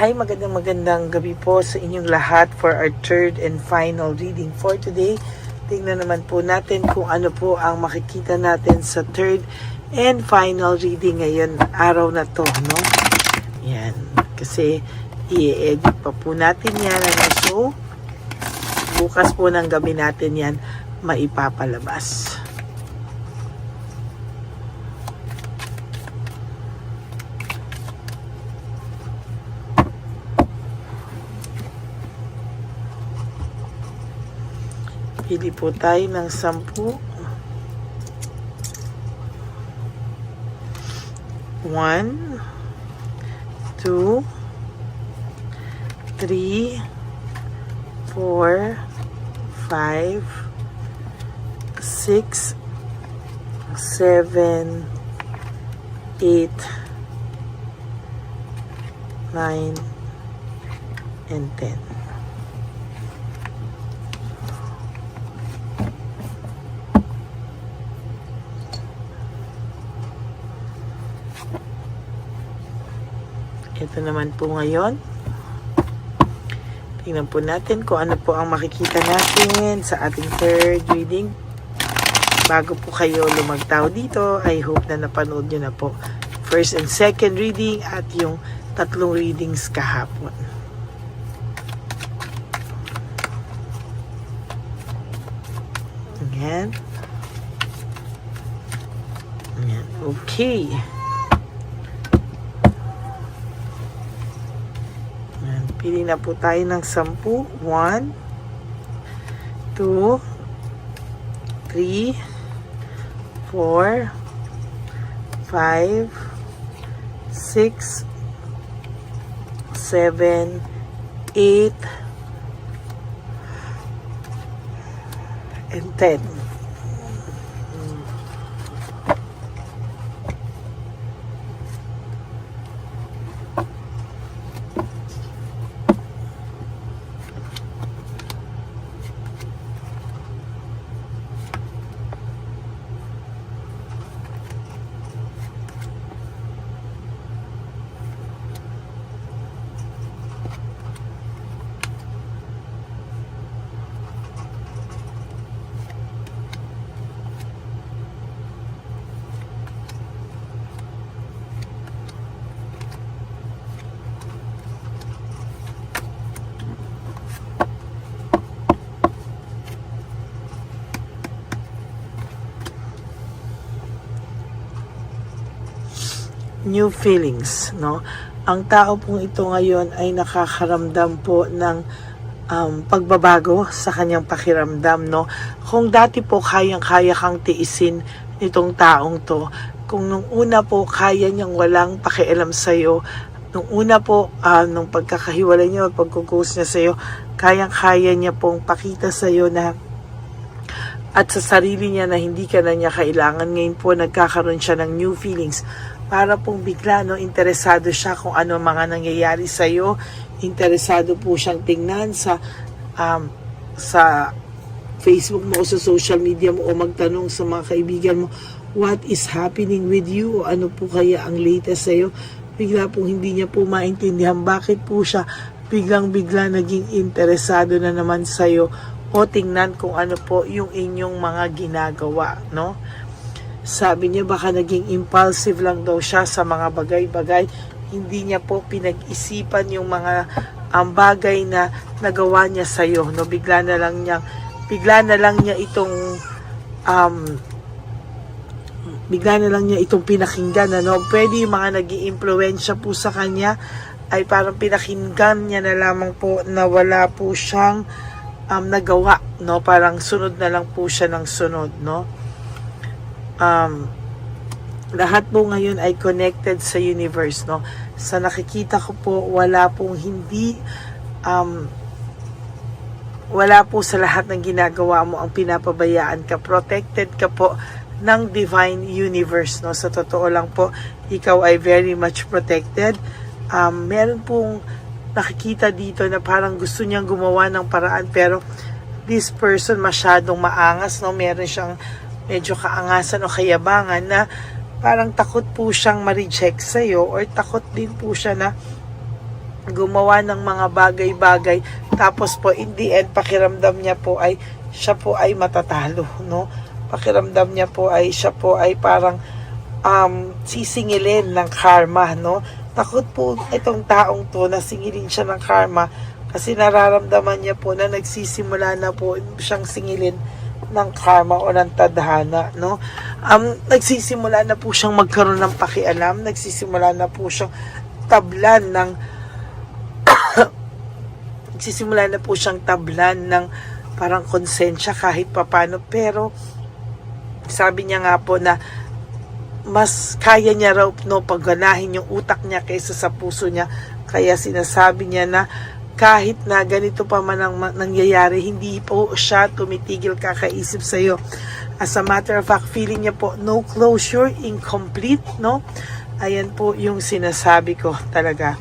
Hi, magandang gabi po sa inyong lahat for our third and final reading for today. Tingnan naman po natin kung ano po ang makikita natin sa third and final reading ngayon araw na to, no? Yan, kasi i-edit pa po natin yan. So, bukas po ng gabi natin yan maipapalabas. Pili po tayo ng 10. 1, 2, 3, 4, 5, 6, 7, 8, 9, and 10. Ito naman po ngayon. Tingnan po natin kung ano po ang makikita natin sa ating third reading. Bago po kayo lumagtaw dito, I hope na napanood nyo na po first and second reading at yung 3 readings kahapon. Ayan. Ayan. Okay. Pili na po tayo ng 10. 1, 2, 3, 4, 5, 6, 7, 8, and 10. New feelings, no? Ang tao pong ito ngayon ay nakakaramdam po ng pagbabago sa kanyang pakiramdam, no? Kung dati po kayang-kaya kang tiisin nitong taong to, kung nung una po kaya niyang walang pakialam sa'yo, nung una po, nung pagkakahiwalay niya, pagkukos niya sa'yo, kayang-kaya niya pong pakita sa'yo na at sa sarili niya na hindi ka na niya kailangan. Ngayon po nagkakaroon siya ng new feelings. Para pong bigla, no, interesado siya kung ano mga nangyayari sa iyo. Interesado po siyang tingnan sa Facebook mo o sa social media mo o magtanong sa mga kaibigan mo, what is happening with you? O ano po kaya ang latest sa iyo? Bigla pong hindi niya po maintindihan bakit po siya biglang-bigla naging interesado na naman sa iyo o tingnan kung ano po yung inyong mga ginagawa, no? Sabi niya baka naging impulsive lang daw siya sa mga bagay-bagay. Hindi niya po pinag-isipan yung mga bagay na nagawa niya sa iyo, no? Bigla na lang niya itong pinakinggan, no? Pwede yung mga nag-iimpluwensya po sa kanya ay parang pinakinggan niya na lamang po na wala po siyang nagawa, no? Parang sunod na lang po siya ng sunod, no? Lahat po ngayon ay connected sa universe, no? Sa nakikita ko po, wala po sa lahat ng ginagawa mo ang pinapabayaan ka. Protected ka po ng divine universe, no? Sa totoo lang po, ikaw ay very much protected. Meron pong nakikita dito na parang gusto niyang gumawa ng paraan, pero this person masyadong maangas, no? Meron siyang medyo kaangasan o kayabangan na parang takot po siyang ma-reject sa'yo or takot din po siya na gumawa ng mga bagay-bagay, tapos po in the end pakiramdam niya po ay siya po ay matatalo, no? Pakiramdam niya po ay siya po ay parang sisingilin ng karma, no? Takot po itong taong to na singilin siya ng karma kasi nararamdaman niya po na nagsisimula na po siyang singilin ng karma o ng tadhana, no? Nagsisimula na po siyang magkaroon ng pakialam, nagsisimula na po siyang tablan ng nagsisimula na po siyang tablan ng parang konsensya kahit papano, pero sabi niya nga po na mas kaya niya raw, no, pagganahin yung utak niya kaysa sa puso niya, kaya sinasabi niya na kahit na ganito pa man ang nangyayari, hindi po siya tumitigil kakaisip sa iyo. As a matter of fact, feeling niya po no closure, incomplete, no? Ayan po yung sinasabi ko talaga.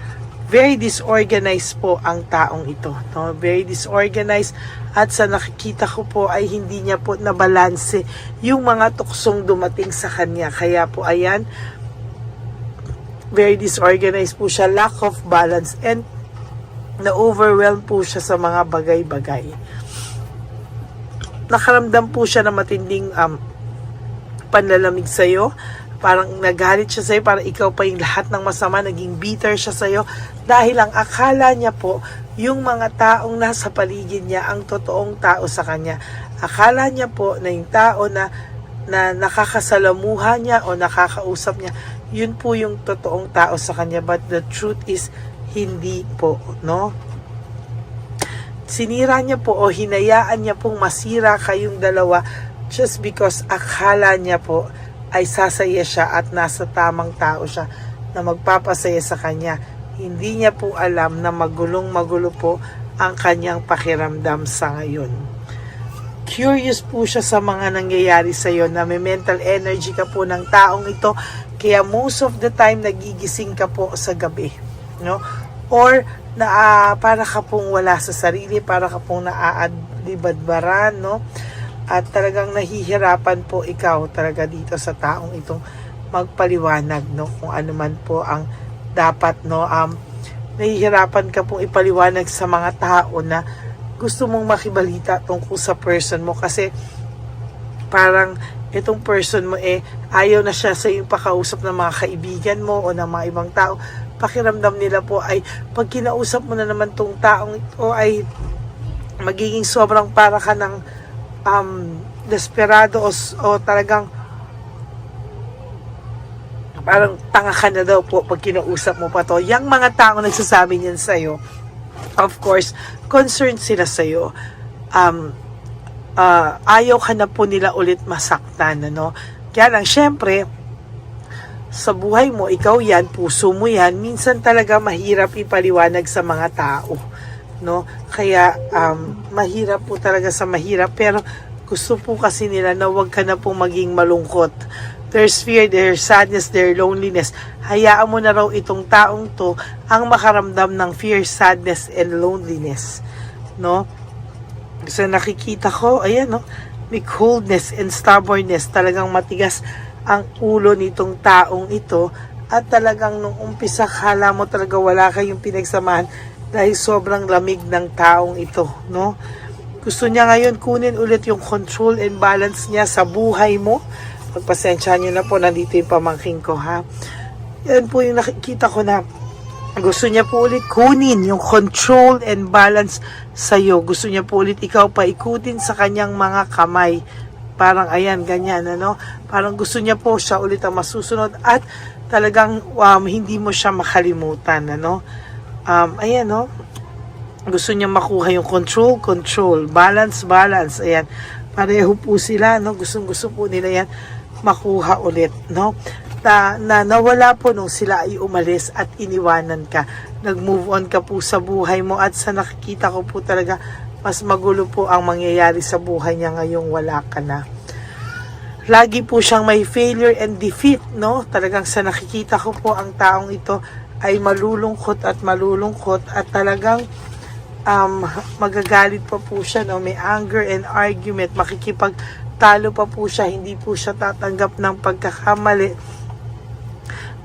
Very disorganized po ang taong ito, no? Very disorganized, at sa nakikita ko po ay hindi niya po nabalanse yung mga tuksong dumating sa kanya. Kaya po ayan, very disorganized po siya, lack of balance, and na-overwhelm po siya sa mga bagay-bagay. Nakaramdam po siya ng matinding panlalamig sa'yo. Parang nagalit siya sa'yo, parang ikaw pa yung lahat ng masama, naging bitter siya sa'yo. Dahil ang akala niya po, yung mga taong nasa paligid niya, ang totoong tao sa kanya. Akala niya po na yung tao na nakakasalamuha niya o nakakausap niya, yun po yung totoong tao sa kanya. But the truth is, hindi po, no? Sinira niya po o hinayaan niya pong masira kayong dalawa just because akala niya po ay sasaya siya at nasa tamang tao siya na magpapasaya sa kanya. Hindi niya po alam na magulong-magulo po ang kanyang pakiramdam sa ngayon. Curious po siya sa mga nangyayari sa iyo, na may mental energy ka po ng taong ito, kaya most of the time nagigising ka po sa gabi, no? Or na para ka pong wala sa sarili, para ka pong naaadlibadbaran, no? At talagang nahihirapan po ikaw talaga dito sa taong itong magpaliwanag, no? Kung ano man po ang dapat, no? Nahihirapan ka pong ipaliwanag sa mga tao na gusto mong makibalita tungkol sa person mo, kasi parang itong person mo ayaw na siya sa iyong pakausap ng mga kaibigan mo o ng mga ibang tao. Pakiramdam nila po ay pag kinausap mo na naman tong taong ito ay magiging sobrang para ka ng desperado o talagang parang tanga ka na daw po pag kinausap mo pa to. Yang mga tao nagsasabi niyan sa'yo, of course, concerned sila sa'yo. Ayaw ka na po nila ulit masaktan, ano? Kaya lang, syempre, sa buhay mo, ikaw yan, puso mo yan, minsan talaga mahirap ipaliwanag sa mga tao, no? Kaya, mahirap po talaga sa mahirap, pero gusto po kasi nila na wag ka na po maging malungkot. There's fear, there's sadness, there's loneliness. Hayaan mo na raw itong taong to ang makaramdam ng fear, sadness, and loneliness, no? So nakikita ko, ayan, no? May coldness and stubbornness. Talagang matigas ang ulo nitong taong ito, at talagang nung umpisa kala mo talaga wala kayong pinagsamahan dahil sobrang lamig ng taong ito, no? Gusto niya ngayon kunin ulit yung control and balance niya sa buhay mo. Pagpasensya niyo na po, nandito yung pamangking ko, ha? Yan po yung nakikita ko na gusto niya po ulit kunin yung control and balance sa'yo. Gusto niya po ulit ikaw pa ikutin sa kanyang mga kamay. Parang ayan, ganyan, ano? Parang gusto niya po siya ulit ang masusunod at talagang hindi mo siya makalimutan, ano? Ayan, no? Gusto niya makuha yung control, balance, ayan. Pareho po sila, no? Gusto po nila yan makuha ulit, no? Na nawala po nung sila ay umalis at iniwanan ka. Nag-move on ka po sa buhay mo, at sa nakikita ko po talaga mas magulo po ang mangyayari sa buhay niya ngayong wala ka na. Lagi po siyang may failure and defeat, no? Talagang sa nakikita ko po ang taong ito ay malulungkot at talagang magagalit pa po siya, no? May anger and argument, makikipagtalo pa po siya, hindi po siya tatanggap ng pagkakamali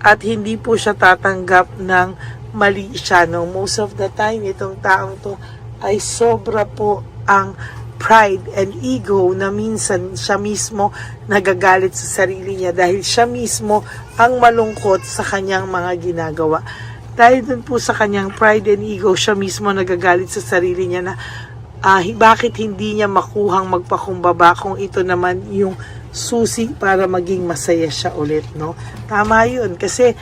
at hindi po siya tatanggap ng mali siya, no? Most of the time, itong taong to ay sobra po ang pride and ego na minsan siya mismo nagagalit sa sarili niya dahil siya mismo ang malungkot sa kanyang mga ginagawa. Dahil dun po sa kanyang pride and ego, siya mismo nagagalit sa sarili niya na bakit hindi niya makuhang magpakumbaba kung ito naman yung susi para maging masaya siya ulit, no? Tama yun, kasi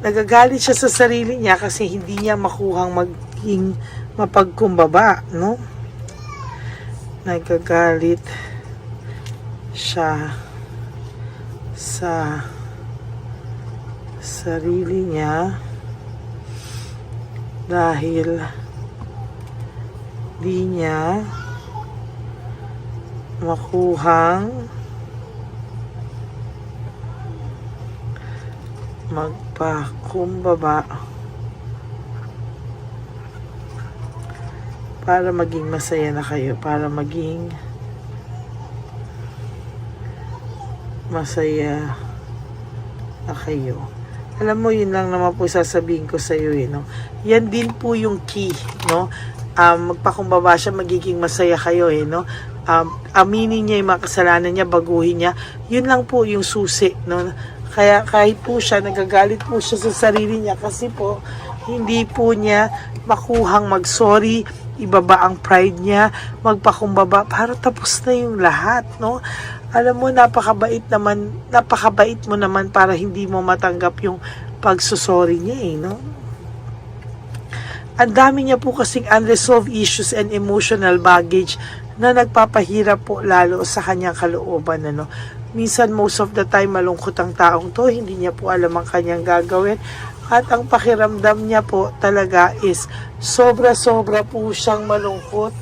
nagagalit siya sa sarili niya kasi hindi niya makuhang maging mapagkumbaba, no? Nagagalit siya sa sarili niya dahil di niya makuhang magpakumbaba para maging masaya na kayo, para maging masaya na kayo. Alam mo, yun lang naman po sasabihin ko sa iyo, no? Yan din po yung key, no? Magpakumbaba siya, magiging masaya kayo, no? Aminin niya yung mga kasalanan niya, baguhin niya. Yun lang po yung susi, no? Kaya kahit po siya, nagagalit po siya sa sarili niya kasi po, hindi po niya makuhang mag-sorry, ibaba ang pride niya, magpakumbaba para tapos na yung lahat, no? Alam mo, napakabait mo naman para hindi mo matanggap yung pagsusorry niya, no? Ang dami niya po kasing unresolved issues and emotional baggage na nagpapahirap po lalo sa kanyang kalooban, ano? Minsan, most of the time, malungkot ang taong to, hindi niya po alam ang kanyang gagawin. At ang pakiramdam niya po talaga is sobra-sobra po siyang malungkot.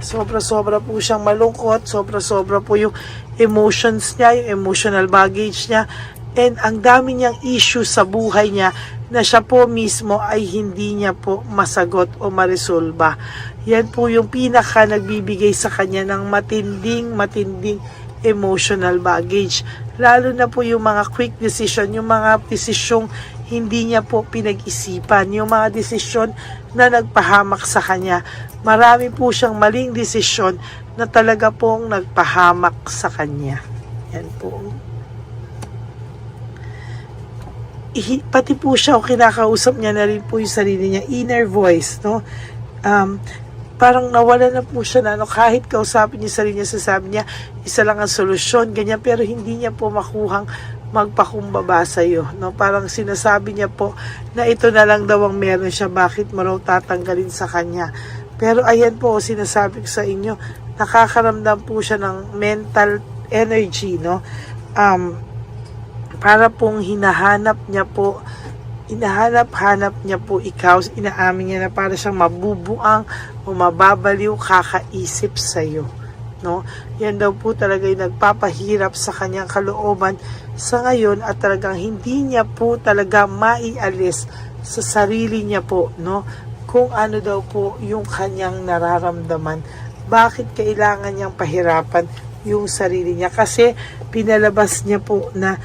Sobra-sobra po siyang malungkot, sobra-sobra po yung emotions niya, yung emotional baggage niya, and ang dami niyang issue sa buhay niya na siya po mismo ay hindi niya po masagot o maresolba. Yan po yung pinaka nagbibigay sa kanya ng matinding emotional baggage. Lalo na po yung mga quick decision, yung mga desisyong hindi niya po pinag-isipan, yung mga desisyon na nagpahamak sa kanya. Marami po siyang maling desisyon na talaga pong nagpahamak sa kanya. Yan po. Pati po siya, o kinakausap niya na rin po yung sarili niya, inner voice, no? Parang nawala na po siya na, kahit kausapin niya sarili niya, sasabi niya, isa lang ang solusyon, ganyan, pero hindi niya po makuhang magpakumbaba sa iyo, no? Parang sinasabi niya po na ito na lang daw ang meron siya, bakit mo raw tatanggalin sa kanya. Pero ayan po, sinasabi ko sa inyo, nakakaramdam po siya ng mental energy, no? Para pong hinahanap niya po ikaw, inaamin niya na para siyang mabubuang o mababaliw kakaisip sa iyo, no? Yan daw po talaga yung nagpapahirap sa kanyang kalooban sa ngayon at talagang hindi niya po talaga maialis sa sarili niya po, no? Kung ano daw po yung kanyang nararamdaman. Bakit kailangan niyang pahirapan yung sarili niya? Kasi pinalabas niya po na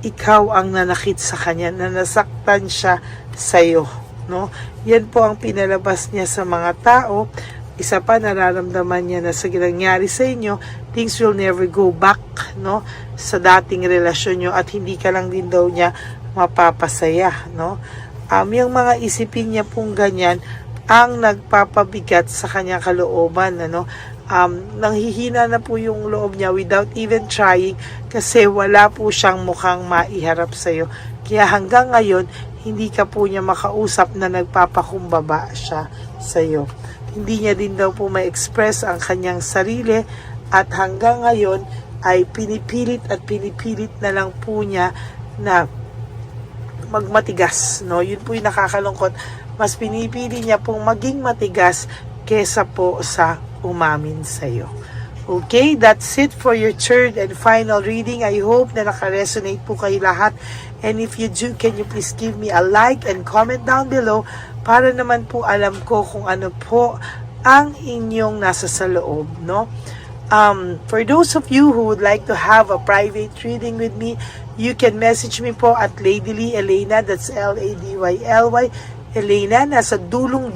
ikaw ang nanakit sa kanya, na nasaktan siya sa iyo, no? Yan po ang pinalabas niya sa mga tao. Isa pa, nararamdaman niya na sa nangyari sa inyo, things will never go back, no? Sa dating relasyon niyo, at hindi ka lang din daw niya mapapasaya, no? Yung mga isipin niya pong ganyan ang nagpapabigat sa kanyang kalooban, ano? Nanghihina na po yung loob niya without even trying kasi wala po siyang mukhang maiharap sa iyo. Kaya hanggang ngayon, hindi ka po niya makausap na nagpapakumbaba siya sa iyo. Hindi niya din daw po ma-express ang kanyang sarili at hanggang ngayon ay pinipilit na lang po niya na magmatigas, no? Yun po yung nakakalungkot. Mas pinipili niya pong maging matigas kesa po sa umamin sa iyo. Okay, that's it for your third and final reading. I hope na naka-resonate po kayo lahat. And if you do, can you please give me a like and comment down below para naman po alam ko kung ano po ang inyong nasa sa loob, no? For those of you who would like to have a private reading with me, you can message me po at Lady Lee Elena, that's Ladyly Elena. Nasa dulo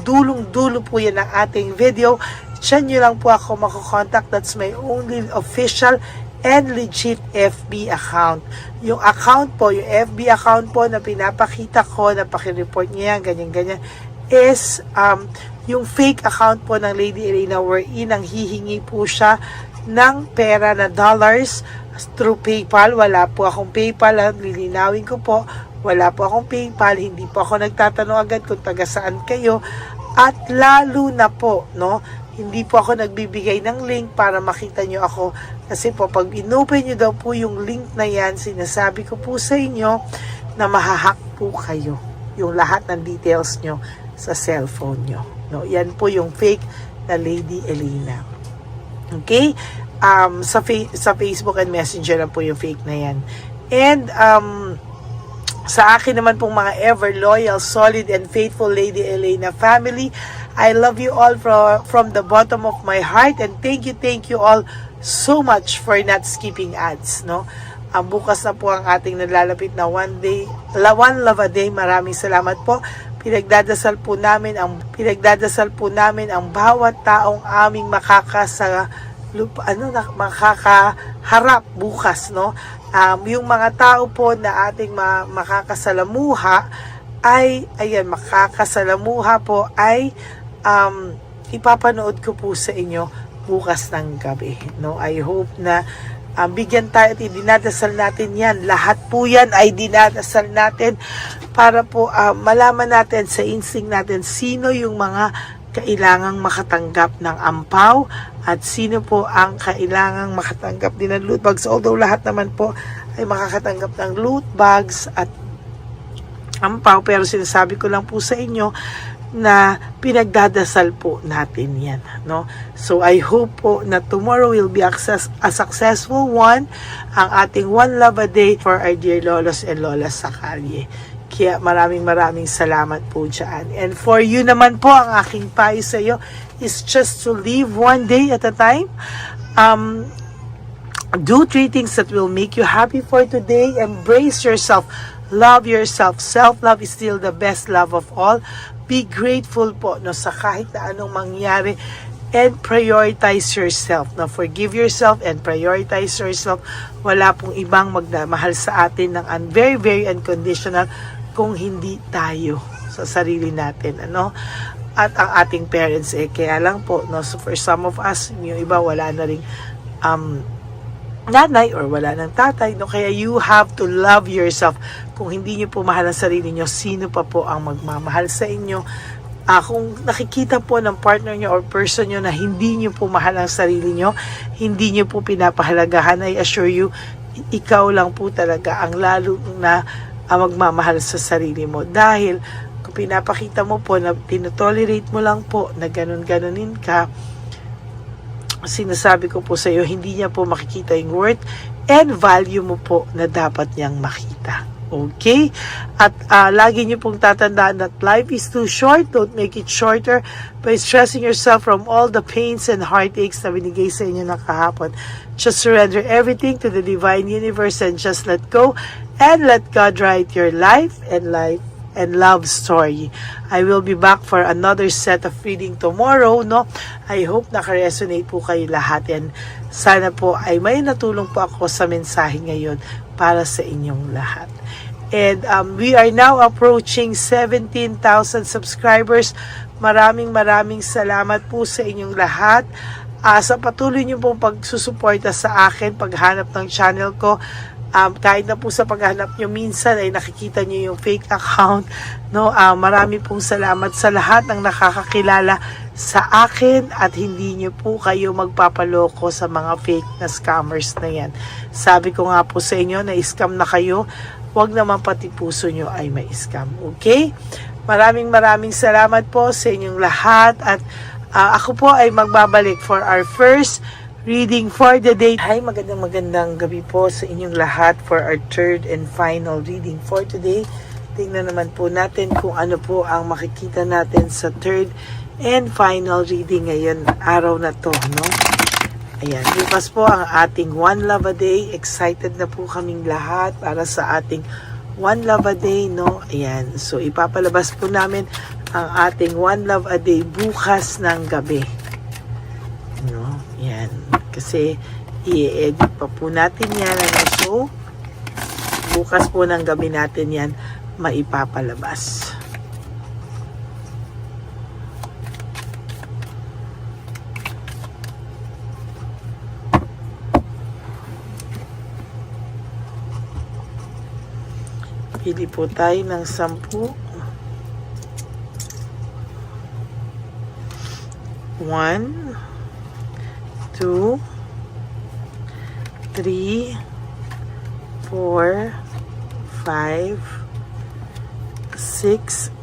po yan ng ating video. Diyan nyo lang po ako makokontak. That's my only official and legit FB account. Yung account po, yung FB account po na pinapakita ko, na pakireport niya, ganyan-ganyan, is yung fake account po ng Lady Elena wherein ang hihingi po siya ng pera na dollars through PayPal. Wala po akong PayPal. Lilinawin ko po, wala po akong PayPal. Hindi po ako nagtatanong agad kung taga saan kayo. At lalo na po, no, hindi po ako nagbibigay ng link para makita nyo ako. Kasi po, pag inopen nyo daw po yung link na yan, sinasabi ko po sa inyo na mahahack po kayo. Yung lahat ng details nyo sa cellphone nyo. No, yan po yung fake na Lady Elena. Okay? Sa Facebook and Messenger na po yung fake na yan. And, sa akin naman pong mga ever loyal, solid, and faithful Lady Elena family, I love you all from the bottom of my heart, and thank you all so much for not skipping ads, no? Bukas na po ang ating nalalapit na one love a day. Maraming salamat po. Pinagdadasal po namin ang bawat taong aming makakaharap bukas, no? Yung mga tao po na ating makakasalamuha ay ipapanood ko po sa inyo bukas ng gabi, no? I hope na bigyan tayo at dinadasal natin yan. Lahat po yan ay dinadasal natin para po malaman natin sa instinct natin sino yung mga kailangang makatanggap ng ampaw at sino po ang kailangang makatanggap din ng loot bags. Although lahat naman po ay makakatanggap ng loot bags at ampaw, pero sinasabi ko lang po sa inyo na pinagdadasal po natin yan, no? So I hope po na tomorrow will be a successful one, ang ating one love a day for our dear lolos and lolas sa kalye. Kaya maraming salamat po dyan. And for you naman po, ang aking payo sa iyo is just to live one day at a time. Do 3 things that will make you happy for today. Embrace yourself. Love yourself. Self-love is still the best love of all. Be grateful po, no, sa kahit na anong mangyari, and prioritize yourself. No, forgive yourself and prioritize yourself. Wala pong ibang magmahal sa atin ng very unconditional kung hindi tayo sa sarili natin, ano? At ang ating parents, kaya lang po, no, so for some of us, yung iba wala na ring nanay or wala ng tatay, no? Kaya you have to love yourself. Kung hindi nyo po mahal ang sarili nyo, sino pa po ang magmamahal sa inyo? Kung nakikita po ng partner nyo or person nyo na hindi nyo po mahal ang sarili nyo, hindi nyo po pinapahalagahan, I assure you, ikaw lang po talaga ang lalo na magmamahal sa sarili mo. Dahil kung pinapakita mo po na tinotolerate mo lang po na ganun-ganunin ka, sinasabi ko po sa iyo, hindi niya po makikita yung worth and value mo po na dapat niyang makita. Okay? At lagi niyo pong tatandaan that life is too short. Don't make it shorter by stressing yourself from all the pains and heartaches na binigay sa inyo ng kahapon. Just surrender everything to the divine universe and just let go and let God write your life and love story. I will be back for another set of reading tomorrow, no? I hope naka-resonate po kayo lahat, and sana po ay may natulong po ako sa mensahe ngayon para sa inyong lahat. And we are now approaching 17,000 subscribers. Maraming salamat po sa inyong lahat. Sa patuloy niyo pong pagsusuporta sa akin, paghanap ng channel ko. Kahit na po sa paghanap nyo minsan ay nakikita nyo yung fake account, no? Marami pong salamat sa lahat ng nakakakilala sa akin at hindi nyo po kayo magpapaloko sa mga fake na scammers na yan. Sabi ko nga po sa inyo na scam na kayo, wag naman pati puso nyo ay may scam. Okay? Maraming salamat po sa inyong lahat, at ako po ay magbabalik for our first reading for the day. Hi, magandang gabi po sa inyong lahat for our third and final reading for today. Tingnan naman po natin kung ano po ang makikita natin sa third and final reading ngayon, araw na to, no? Ayan, bukas po ang ating One Love a Day. Excited na po kaming lahat para sa ating One Love a Day, no? Ayan, so ipapalabas po namin ang ating One Love a Day bukas ng gabi. No? Ayan, kasi i-edit pa po natin yan. Ano? So, bukas po ng gabi natin yan maipapalabas. Pili po tayo ng 10. 1, 2, 3, 4, 5, 6,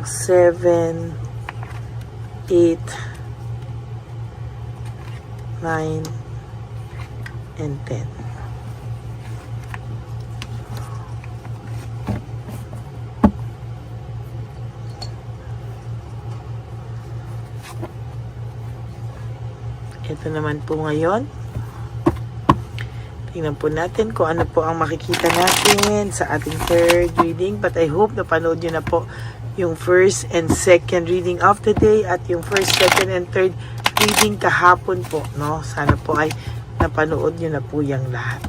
7, 8, 9, and 10. Ito naman po ngayon. Tingnan po natin kung ano po ang makikita natin sa ating third reading. But I hope napanood nyo na po yung first and second reading of the day at yung first, second, and third reading kahapon po. No? Sana po ay napanood nyo na po yung lahat.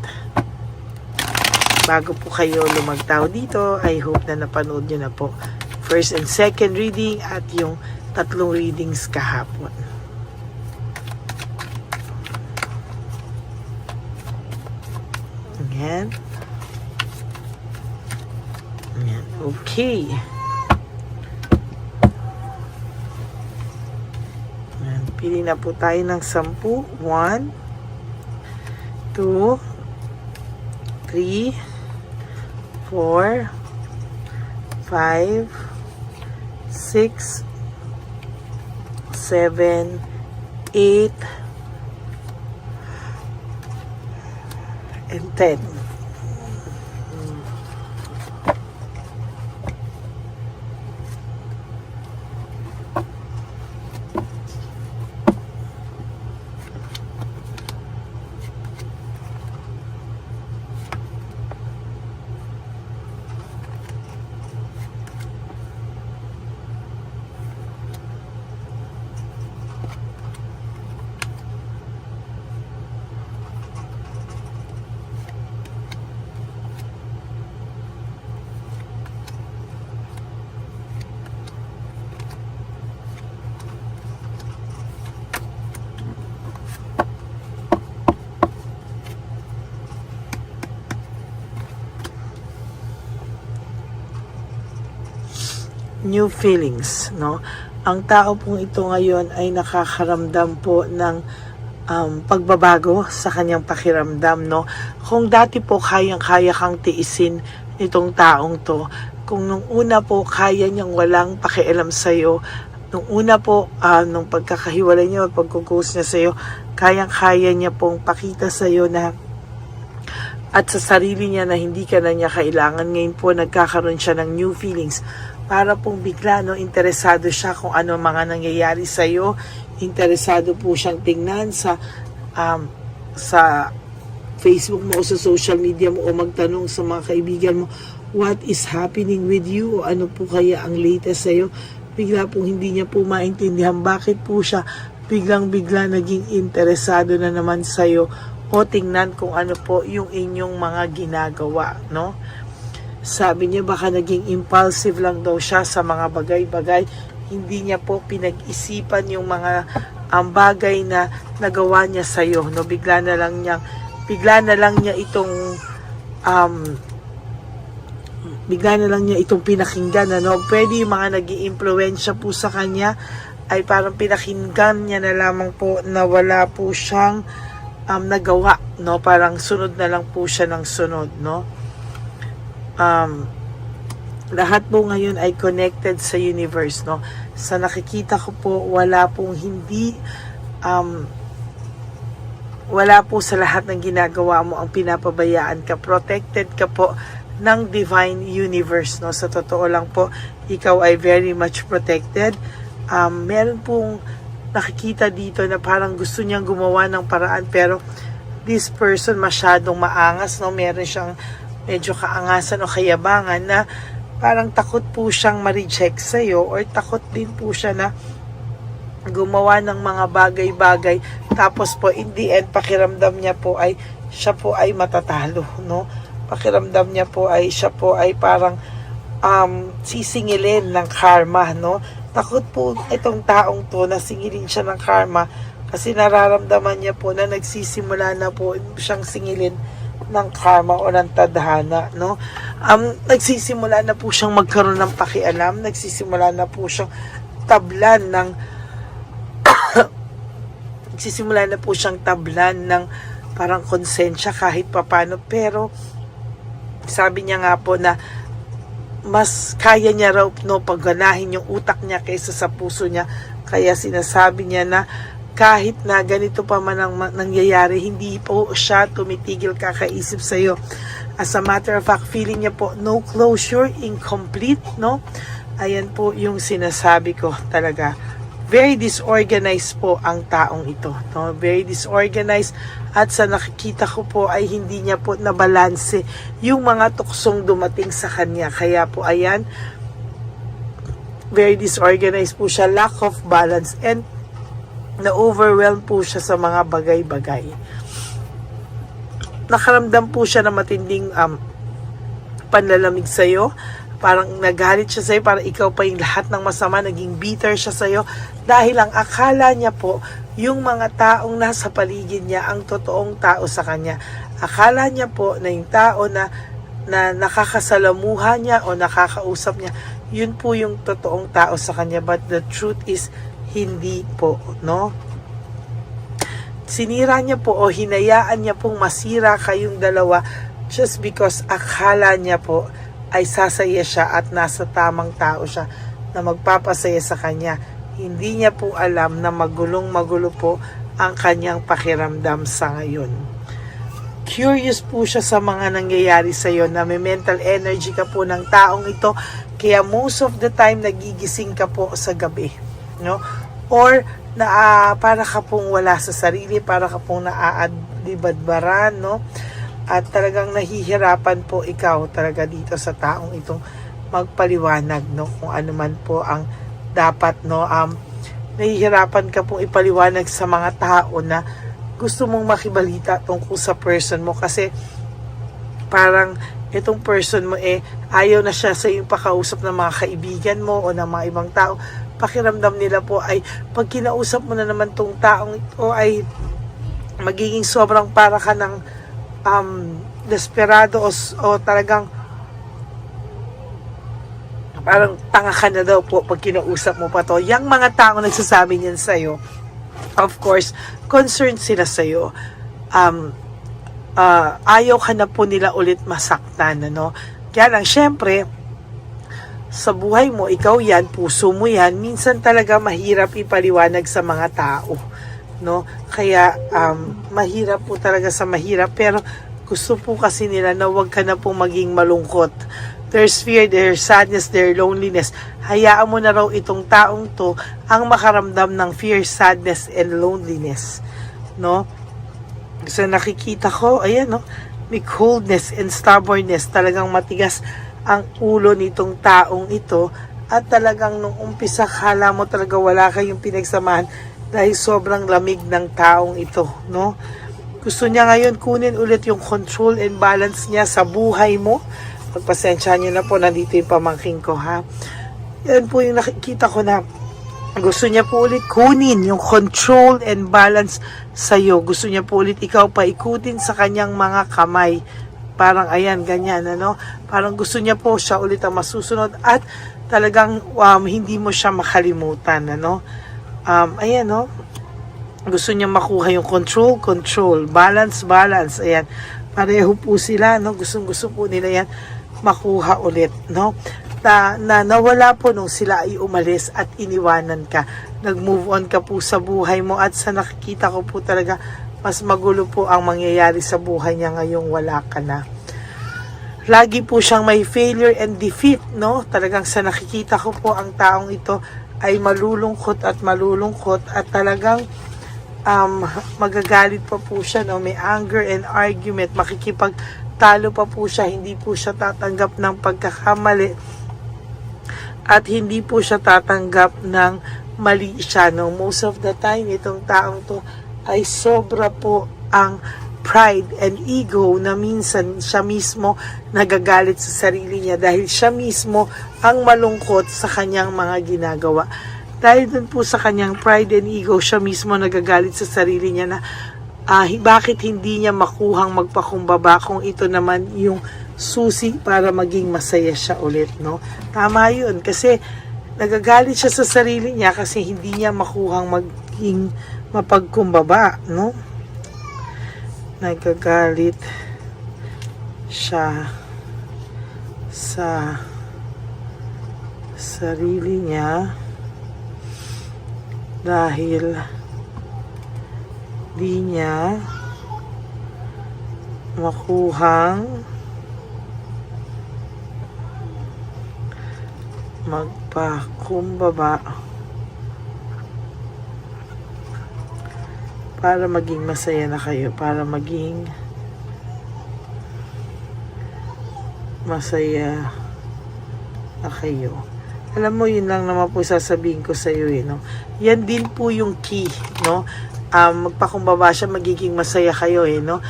Bago po kayo lumagtaw dito, I hope na napanood nyo na po first and second reading at yung 3 readings kahapon. Ayan. Ayan. Okay. Ayan. Pili na po tayo ng 10. 1, 2, 3, 4, 5, 6, 7, 8, and 10. New feelings, no? Ang tao pong ito ngayon ay nakakaramdam po ng pagbabago sa kanyang pakiramdam, no? Kung dati po kayang-kaya kang tiisin nitong taong to, kung nung una po kaya niyang walang pakialam sa'yo, nung una po, nung pagkakahiwalay niya, pagkukos niya sa'yo, kayang-kaya niya pong pakita sa'yo na at sa sarili niya na hindi ka na niya kailangan. Ngayon po nagkakaroon siya ng new feelings. Para pong bigla, no, interesado siya kung ano mga nangyayari sa iyo. Interesado po siyang tingnan sa Facebook mo o sa social media mo o magtanong sa mga kaibigan mo, what is happening with you? O ano po kaya ang latest sa iyo? Bigla pong hindi niya po maintindihan bakit po siya biglang-bigla naging interesado na naman sa iyo o tingnan kung ano po yung inyong mga ginagawa, no? Sabi niya baka naging impulsive lang daw siya sa mga bagay-bagay. Hindi niya po pinag-isipan yung mga bagay na nagawa niya sa iyo, no? Bigla na lang niya itong pinakinggan, no? Pwede yung mga nag-iimpluwensya po sa kanya ay parang pinakinggan niya na lamang po na wala po siyang nagawa, no? Parang sunod na lang po siya ng sunod, no? Lahat po ngayon ay connected sa universe, no? Sa nakikita ko po, wala po sa lahat ng ginagawa mo ang pinapabayaan ka. Protected ka po ng divine universe, no? Sa totoo lang po, ikaw ay very much protected. Meron pong nakikita dito na parang gusto niyang gumawa ng paraan, pero this person masyadong maangas, no? Meron siyang medyo kaangasan o kayabangan na parang takot po siyang ma-reject sa'yo, or takot din po siya na gumawa ng mga bagay-bagay, tapos po in the end pakiramdam niya po ay siya po ay matatalo, no? Pakiramdam niya po ay siya po ay parang sisingilin ng karma, no? Takot po itong taong to na singilin siya ng karma, kasi nararamdaman niya po na nagsisimula na po siyang singilin ng karma o ng tadhana, no? Nagsisimula na po siyang magkaroon ng pakialam, nagsisimula na po siyang tablan ng nagsisimula na po siyang tablan ng parang konsensya kahit papano, pero sabi niya nga po na mas kaya niya raw, no, pagganahin yung utak niya kaysa sa puso niya, kaya sinasabi niya na kahit na ganito pa man ang nangyayari, hindi po siya tumitigil kakaisip sa'yo. As a matter of fact, feeling niya po no closure, incomplete, no? Ayan po yung sinasabi ko talaga. Very disorganized po ang taong ito, no? Very disorganized, at sa nakikita ko po ay hindi niya po nabalanse yung mga tuksong dumating sa kanya. Kaya po ayan, very disorganized po siya, lack of balance, and na-overwhelm po siya sa mga bagay-bagay. Nakaramdam po siya ng matinding panlalamig sa'yo. Parang nagalit siya sa'yo, parang ikaw pa yung lahat ng masama, naging bitter siya sa'yo, dahil ang akala niya po, yung mga taong nasa paligid niya ang totoong tao sa kanya. Akala niya po na yung tao na nakakasalamuha niya o nakakausap niya, yun po yung totoong tao sa kanya. But the truth is, hindi po, no? Sinira niya po o hinayaan niya pong masira kayong dalawa just because akala niya po ay sasaya siya at nasa tamang tao siya na magpapasaya sa kanya. Hindi niya po alam na magulong-magulo po ang kanyang pakiramdam sa ngayon. Curious po siya sa mga nangyayari sa iyo, na may mental energy ka po ng taong ito, kaya most of the time nagigising ka po sa gabi, no? Or para ka pong wala sa sarili, para ka pong naaadibadbaran, no? At talagang nahihirapan po ikaw talaga dito sa taong itong magpaliwanag, no? Kung ano man po ang dapat, no? Nahihirapan ka pong ipaliwanag sa mga tao na gusto mong makibalita tungkol sa person mo, kasi parang itong person mo ayaw na siya sa iyong pakausap ng mga kaibigan mo o ng mga ibang tao. Pakiramdam nila po ay pag kinausap mo na naman tong taong ito ay magiging sobrang para ka ng desperado o talagang parang tanga ka na daw po pag kinausap mo pa to. Yang mga tao nagsasabi niyan sa'yo, of course, concerned sila sa'yo. Ayaw ka na po nila ulit masaktan, ano? Kaya lang, syempre, sa buhay mo, ikaw yan, puso mo yan, minsan talaga mahirap ipaliwanag sa mga tao, no? Kaya, mahirap po talaga sa mahirap, pero gusto po kasi nila na wag ka na po maging malungkot. There's fear, there's sadness, there's loneliness. Hayaan mo na raw itong taong to ang makaramdam ng fear, sadness, and loneliness, no? So nakikita ko, ayan, no? May coldness and stubbornness. Talagang matigas ang ulo nitong taong ito, at talagang nung umpisa kala mo talaga wala kayong pinagsamahan dahil sobrang lamig ng taong ito, no? Gusto niya ngayon kunin ulit yung control and balance niya sa buhay mo. Pagpasensya niyo na po, nandito yung pamangking ko, ha? Yan po yung nakikita ko na gusto niya po ulit kunin yung control and balance sa'yo. Gusto niya po ulit ikaw pa ikutin sa kanyang mga kamay. Parang ayan, ganyan, ano? Parang gusto niya po siya ulit ang masusunod, at talagang hindi mo siya makalimutan, ano? Ayan, no? Gusto niya makuha yung control, balance, ayan. Pareho po sila, no? Gusto po nila yan makuha ulit, no? Na nawala po nung sila ay umalis at iniwanan ka. Nag-move on ka po sa buhay mo, at sa nakikita ko po talaga, mas magulo po ang mangyayari sa buhay niya ngayong wala ka na. Lagi po siyang may failure and defeat, no? Talagang sa nakikita ko po ang taong ito ay malulungkot at talagang magagalit pa po siya, no? May anger and argument, makikipagtalo pa po siya, hindi po siya tatanggap ng pagkakamali at hindi po siya tatanggap ng mali siya, no? Most of the time itong taong to ay sobra po ang pride and ego na minsan siya mismo nagagalit sa sarili niya dahil siya mismo ang malungkot sa kanyang mga ginagawa. Dahil dun po sa kanyang pride and ego, siya mismo nagagalit sa sarili niya na bakit hindi niya makuhang magpakumbaba kung ito naman yung susi para maging masaya siya ulit, no? Tama yun, kasi nagagalit siya sa sarili niya kasi hindi niya makuhang maging mapagkumbaba, no? Nagagalit siya sa sarili niya dahil di niya makuhang magpakumbaba para maging masaya na kayo, para maging masaya na kayo. Alam mo, yun lang naman po sasabihin ko sa iyo, no? Yan din po yung key, no? Magpakumbaba siya, magiging masaya kayo, no?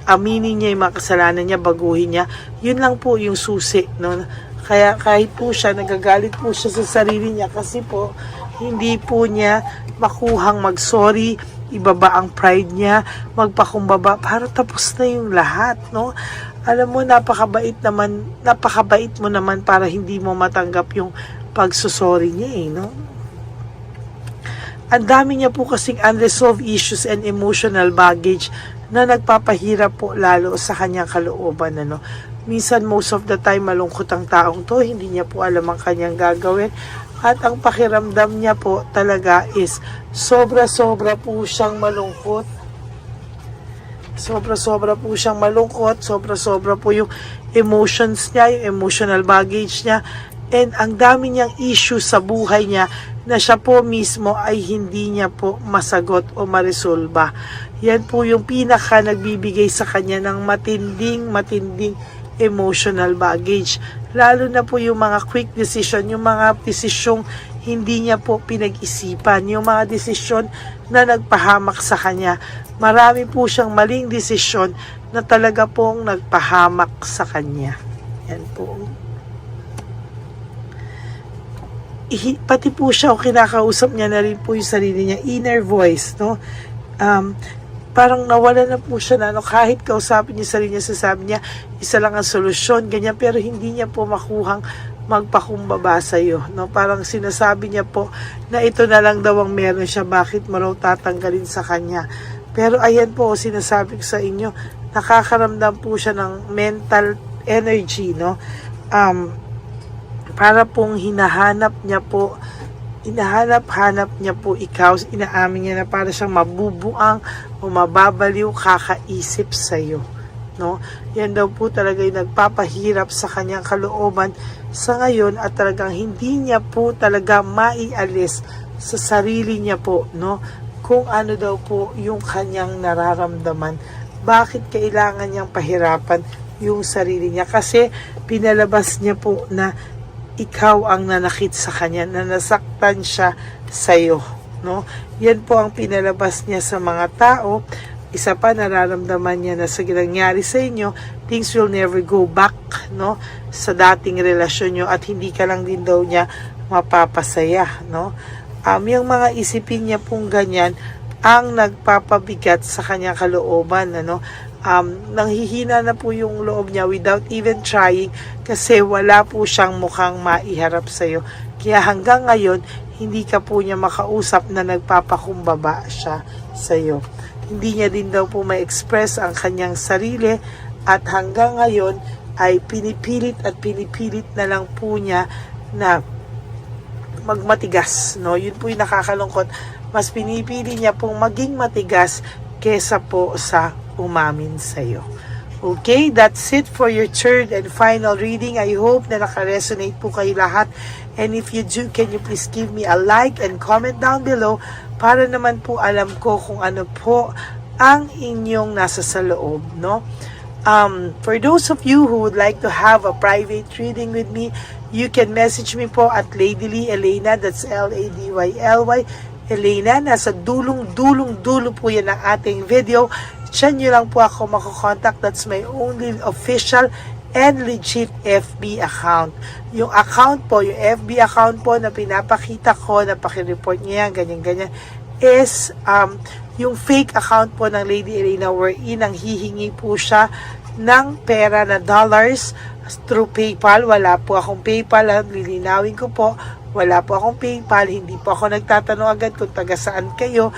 Aminin niya yung mga kasalanan niya, baguhin niya. Yun lang po yung susi, no? Kaya kahit po siya, nagagalit po siya sa sarili niya kasi po, hindi po niya makuhang mag-sorry, ibaba ang pride niya, magpakumbaba, para tapos na yung lahat, no? Alam mo, napakabait mo naman para hindi mo matanggap yung pagsusorry niya, no? Ang dami niya po kasing unresolved issues and emotional baggage na nagpapahirap po lalo sa kanyang kalooban, ano? Minsan, most of the time, malungkot ang taong to, hindi niya po alam ang kanyang gagawin. At ang pakiramdam niya po talaga is sobra-sobra po siyang malungkot. Sobra-sobra po siyang malungkot, sobra-sobra po yung emotions niya, yung emotional baggage niya, and ang dami niyang issue sa buhay niya na siya po mismo ay hindi niya po masagot o maresolba. Yan po yung pinaka nagbibigay sa kanya ng matinding emotional baggage. Lalo na po yung mga quick decision, yung mga desisyong hindi niya po pinag-isipan, yung mga desisyon na nagpahamak sa kanya. Marami po siyang maling desisyon na talaga pong nagpahamak sa kanya. Yan po. Pati po siya, o kinakausap niya na rin po yung sarili niya, inner voice, no? Parang nawala na po siya na, no? Kahit kausapin niya sarili niya, sasabi niya, isa lang ang solusyon, ganyan, pero hindi niya po makuhang magpakumbaba sa iyo, no? Parang sinasabi niya po na ito na lang daw ang meron siya, bakit mo raw tatanggalin sa kanya. Pero ayan po, sinasabi ko sa inyo, nakakaramdam po siya ng mental energy, no? Para pong hinahanap niya po ikaw, inaamin niya na para siyang mabubuang o mababaliw kakaisip sa iyo, no? Yan daw po talaga yung nagpapahirap sa kanyang kalooban sa ngayon at talagang hindi niya po talaga maialis sa sarili niya po, no? Kung ano daw po yung kanyang nararamdaman. Bakit kailangan niyang pahirapan yung sarili niya? Kasi pinalabas niya po na ikaw ang nanakit sa kanya, na nasaktan siya sa'yo, no? Yan po ang pinalabas niya sa mga tao. Isa pa, nararamdaman niya na sa nangyari sa inyo, things will never go back, no? Sa dating relasyon niyo at hindi ka lang din daw niya mapapasaya, no? Yung mga isipin niya pong ganyan ang nagpapabigat sa kanyang kalooban, ano? Nanghihina na po yung loob niya without even trying kasi wala po siyang mukhang maiharap sa iyo. Kaya hanggang ngayon, hindi ka po niya makausap na nagpapakumbaba siya sa iyo. Hindi niya din daw po ma-express ang kanyang sarili at hanggang ngayon ay pinipilit na lang po niya na magmatigas, no? Yun po yung nakakalungkot. Mas pinipili niya pong maging matigas kesa po sa umamin sa iyo. Okay, that's it for your third and final reading. I hope na naka-resonate po kayo lahat. And if you do, can you please give me a like and comment down below para naman po alam ko kung ano po ang inyong nasa sa loob, no? For those of you who would like to have a private reading with me, you can message me po at Lady Lee Elena, that's Ladyly Elena. Nasa dulo po yan ng ating video. Diyan nyo lang po ako makokontak. That's my only official and legit FB account. Yung account po, yung FB account po na pinapakita ko, na pakireport niya, ganyan-ganyan, is yung fake account po ng Lady Elena wherein ang hihingi po siya ng pera na dollars through PayPal. Wala po akong PayPal. Lilinawin ko po, wala po akong PayPal. Hindi po ako nagtatanong agad kung taga saan kayo.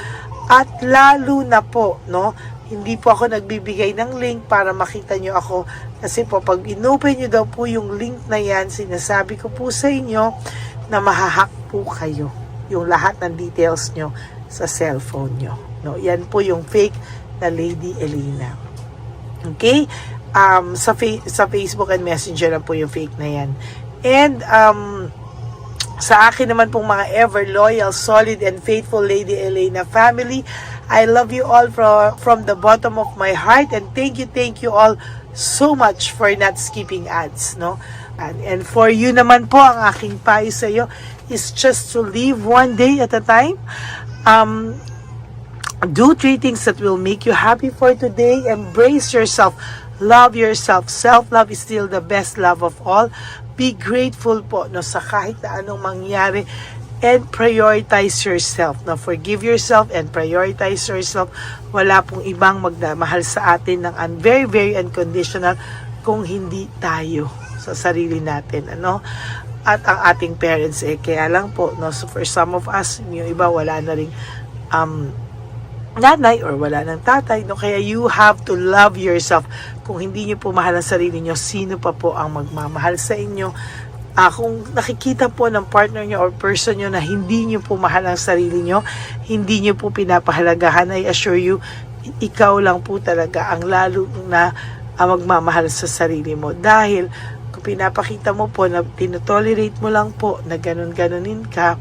At lalo na po, no, hindi po ako nagbibigay ng link para makita nyo ako. Kasi po, pag inopen nyo daw po yung link na yan, sinasabi ko po sa inyo na mahahack po kayo. Yung lahat ng details nyo sa cellphone nyo. No, yan po yung fake na Lady Elena. Okay? Sa Facebook and Messenger na po yung fake na yan. And, sa akin naman pong mga ever loyal, solid, and faithful Lady Elena family, I love you all from the bottom of my heart, and thank you all so much for not skipping ads, no? And for you naman po, ang aking payo sa iyo is just to live one day at a time. Do 3 things that will make you happy for today. Embrace yourself. Love yourself. Self-love is still the best love of all. Be grateful po, no, sa kahit na anong mangyari. And prioritize yourself. No? Forgive yourself and prioritize yourself. Wala pong ibang magmahal sa atin ng very, very unconditional kung hindi tayo sa sarili natin. Ano? At ang ating parents, kaya lang po, no? So for some of us, yung iba wala na ring nanay or wala ng tatay, no? Kaya you have to love yourself. Kung hindi nyo po mahal ang sarili nyo, sino pa po ang magmamahal sa inyo? Kung nakikita po ng partner nyo or person nyo na hindi nyo po mahal ang sarili nyo, hindi nyo po pinapahalagahan, I assure you, ikaw lang po talaga ang lalo na magmamahal sa sarili mo. Dahil kung pinapakita mo po na tinotolerate mo lang po na ganun-ganunin ka,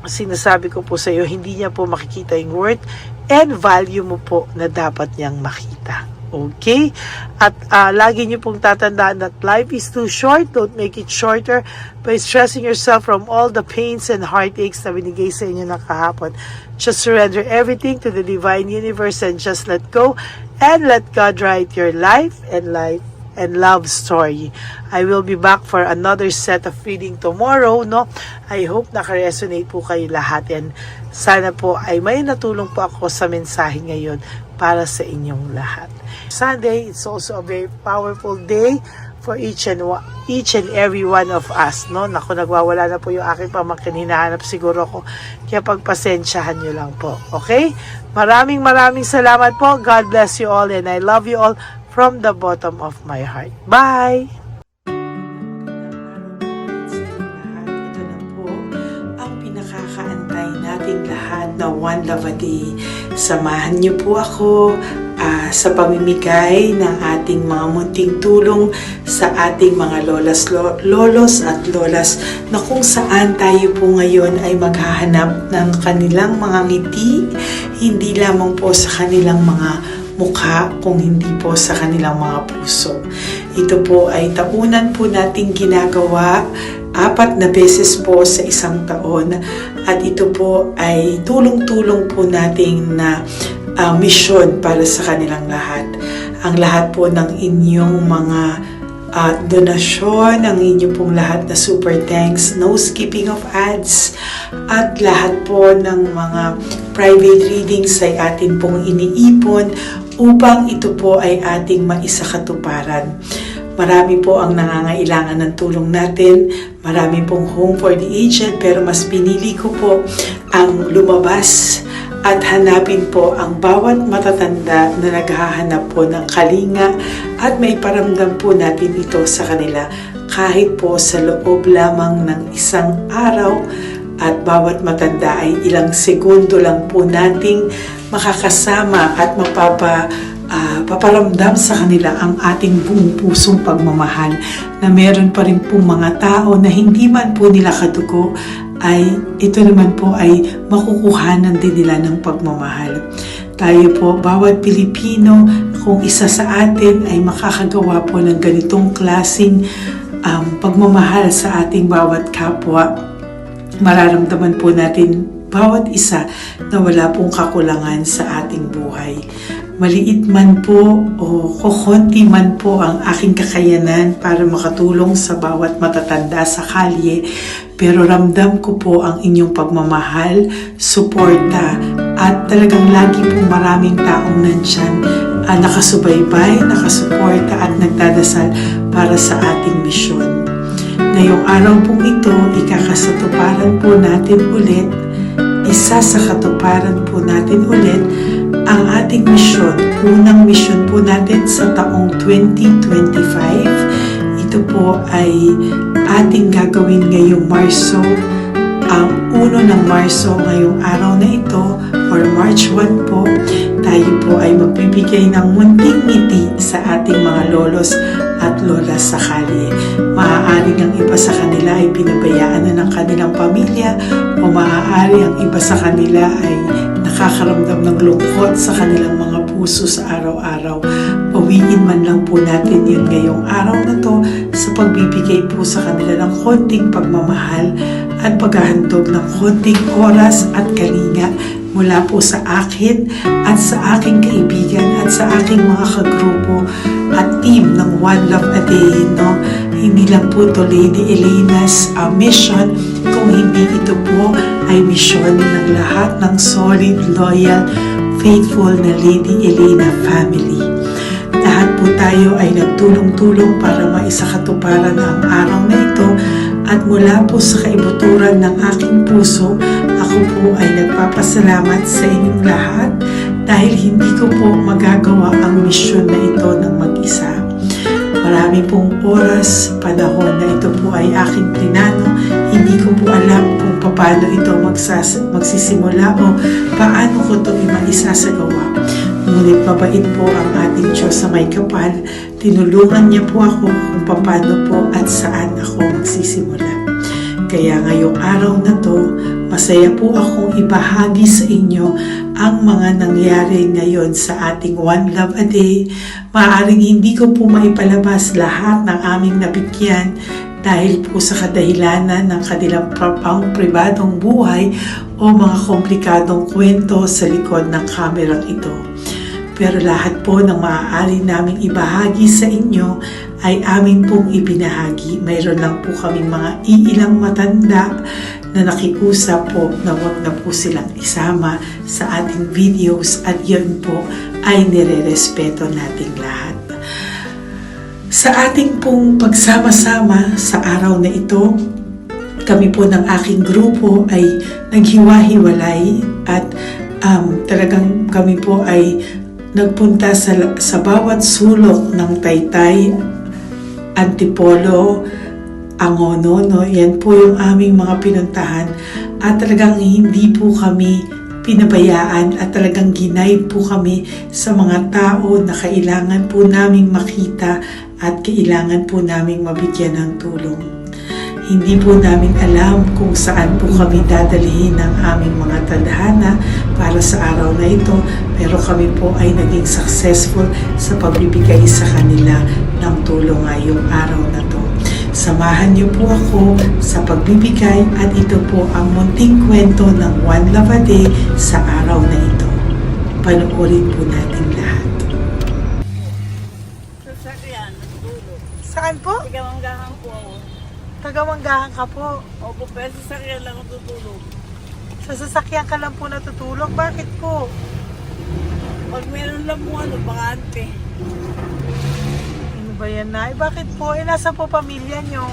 sinasabi ko po sa iyo, hindi niya po makikita yung worth and value mo po na dapat niyang makita. Okay? At lagi niyo pong tatandaan that life is too short. Don't make it shorter by stressing yourself from all the pains and heartaches na binigay sa inyo ng kahapon. Just surrender everything to the divine universe and just let go and let God write your life and love story. I will be back for another set of reading tomorrow, no? I hope naka-resonate po kayo lahat, and sana po ay may natulong po ako sa mensahe ngayon para sa inyong lahat. Sunday, it's also a very powerful day for each and every one of us, no? Naku, nagwawala na po yung aking pamangkin, hinahanap siguro ko, kaya pagpasensyahan nyo lang po, okay? Maraming salamat po. God bless you all, and I love you all from the bottom of my heart. Bye! Ito na po ang pinakakaantay nating lahat na One Love a Day. Samahan niyo po ako sa pamimigay ng ating mga munting tulong sa ating mga lolos at lolas na kung saan tayo po ngayon ay maghahanap ng kanilang mga ngiti, hindi lamang po sa kanilang mga mukha, kung hindi po sa kanilang mga puso. Ito po ay taunan po nating ginagawa 4 na beses po sa isang taon, at ito po ay tulong-tulong po nating na misyon para sa kanilang lahat. Ang lahat po ng inyong mga donasyon, ang inyong pong lahat na super thanks, no skipping of ads, at lahat po ng mga private readings ay atin pong iniipon upang ito po ay ating maisakatuparan. Marami po ang nangangailangan ng tulong natin. Marami pong home for the aged, pero mas pinili ko po ang lumabas at hanapin po ang bawat matatanda na naghahanap po ng kalinga, at may paramdam po natin ito sa kanila kahit po sa loob lamang ng isang araw, at bawat matanda ay ilang segundo lang po nating makakasama at paparamdam sa kanila ang ating buong pusong pagmamahal, na meron pa rin po mga tao na hindi man po nila kadugo, ay ito naman po ay makukuhanan din nila ng pagmamahal. Tayo po, bawat Pilipino, kung isa sa atin ay makakagawa po ng ganitong klaseng pagmamahal sa ating bawat kapwa, mararamdaman po natin bawat isa na wala pong kakulangan sa ating buhay. Maliit man po o kokonti man po ang aking kakayanan para makatulong sa bawat matatanda sa kalye, pero ramdam ko po ang inyong pagmamahal, suporta, at talagang lagi po maraming taong nandyan, nakasubaybay, nakasuporta at nagdadasal para sa ating misyon. Ngayong araw pong ito, ikakasatuparan po natin ulit, isa sa katuparan po natin ulit, ang ating misyon. Unang misyon po natin sa taong 2025. Ito po ay ating gagawin ngayong Marso, ang 1 ng Marso, ngayong araw na ito, or March 1 po. Tayo po ay magbibigay ng munting ngiti sa ating mga lolos at lolas sa kalye. Maaari ang iba sa kanila ay pinabayaan na ng kanilang pamilya, o maaari ang iba sa kanila ay nakakaramdam ng lungkot sa kanilang mga puso sa araw-araw. Pawiin man lang po natin yun ngayong araw na to sa pagbibigay po sa kanila ng konting pagmamahal at paghahandog ng konting oras at kalinga mula po sa akin at sa aking kaibigan at sa aking mga kagrupo at team ng One Love a Day, no? Hindi lang po to Lady Elena's mission, kung hindi ito po ay misyon ng lahat ng solid, loyal, faithful na Lady Elena family. Lahat po tayo ay nagtulong-tulong para maisakatuparan ang araw na ito, at mula po sa kaibuturan ng aking puso, ako po ay nagpapasalamat sa inyong lahat dahil hindi ko po magagawa ang misyon na ito ng mag-isa. Marami pong oras, panahon na ito po ay aking plinano. Hindi ko po alam kung paano ito magsisimula o paano ko ito maisasagawa. Ngunit mabait po ang ating Diyos sa may kapal. Tinulungan niya po ako kung paano po at saan ako magsisimula. Kaya ngayong araw na to, masaya po akong ibahagi sa inyo ang mga nangyari ngayon sa ating One Love a Day. Maaaring hindi ko po maipalabas lahat ng aming nabigyan dahil po sa kadahilanan ng kanilang pribadong buhay o mga komplikadong kwento sa likod ng kamerang ito. Pero lahat po ng maaari naming ibahagi sa inyo ay amin pong ibinahagi. Mayroon lang po kaming mga iilang matanda na nakiusap po na wag na po silang isama sa ating videos, at yun po ay nire-respeto nating lahat. Sa ating pong pagsama-sama sa araw na ito, kami po ng aking grupo ay naghiwa-hiwalay, at talagang kami po ay nagpunta sa bawat sulok ng Taytay, Antipolo, Angono, no? Yan po yung aming mga pinuntahan, at talagang hindi po kami pinabayaan at talagang ginaid po kami sa mga tao na kailangan po naming makita at kailangan po naming mabigyan ng tulong. Hindi po namin alam kung saan po kami dadalhin ng aming mga tadhana para sa araw na ito, pero kami po ay naging successful sa pagbibigay sa kanila ng tulong ngayong araw na to. Samahan niyo po ako sa pagbibigay, at ito po ang munting kwento ng One Love a Day sa araw na ito. Panoorin po natin lahat. Sasakyan, natutulog. Saan po? Tagamanggahan po ako. Tagamanggahan ka po. Opo, pero sasakyan lang ako tutulog. Sa sasakyan ka lang po natutulog? Bakit po? Pag meron lang po bakante. Ano ba yan, Nay? Bakit po? Nasa po pamilya nyo?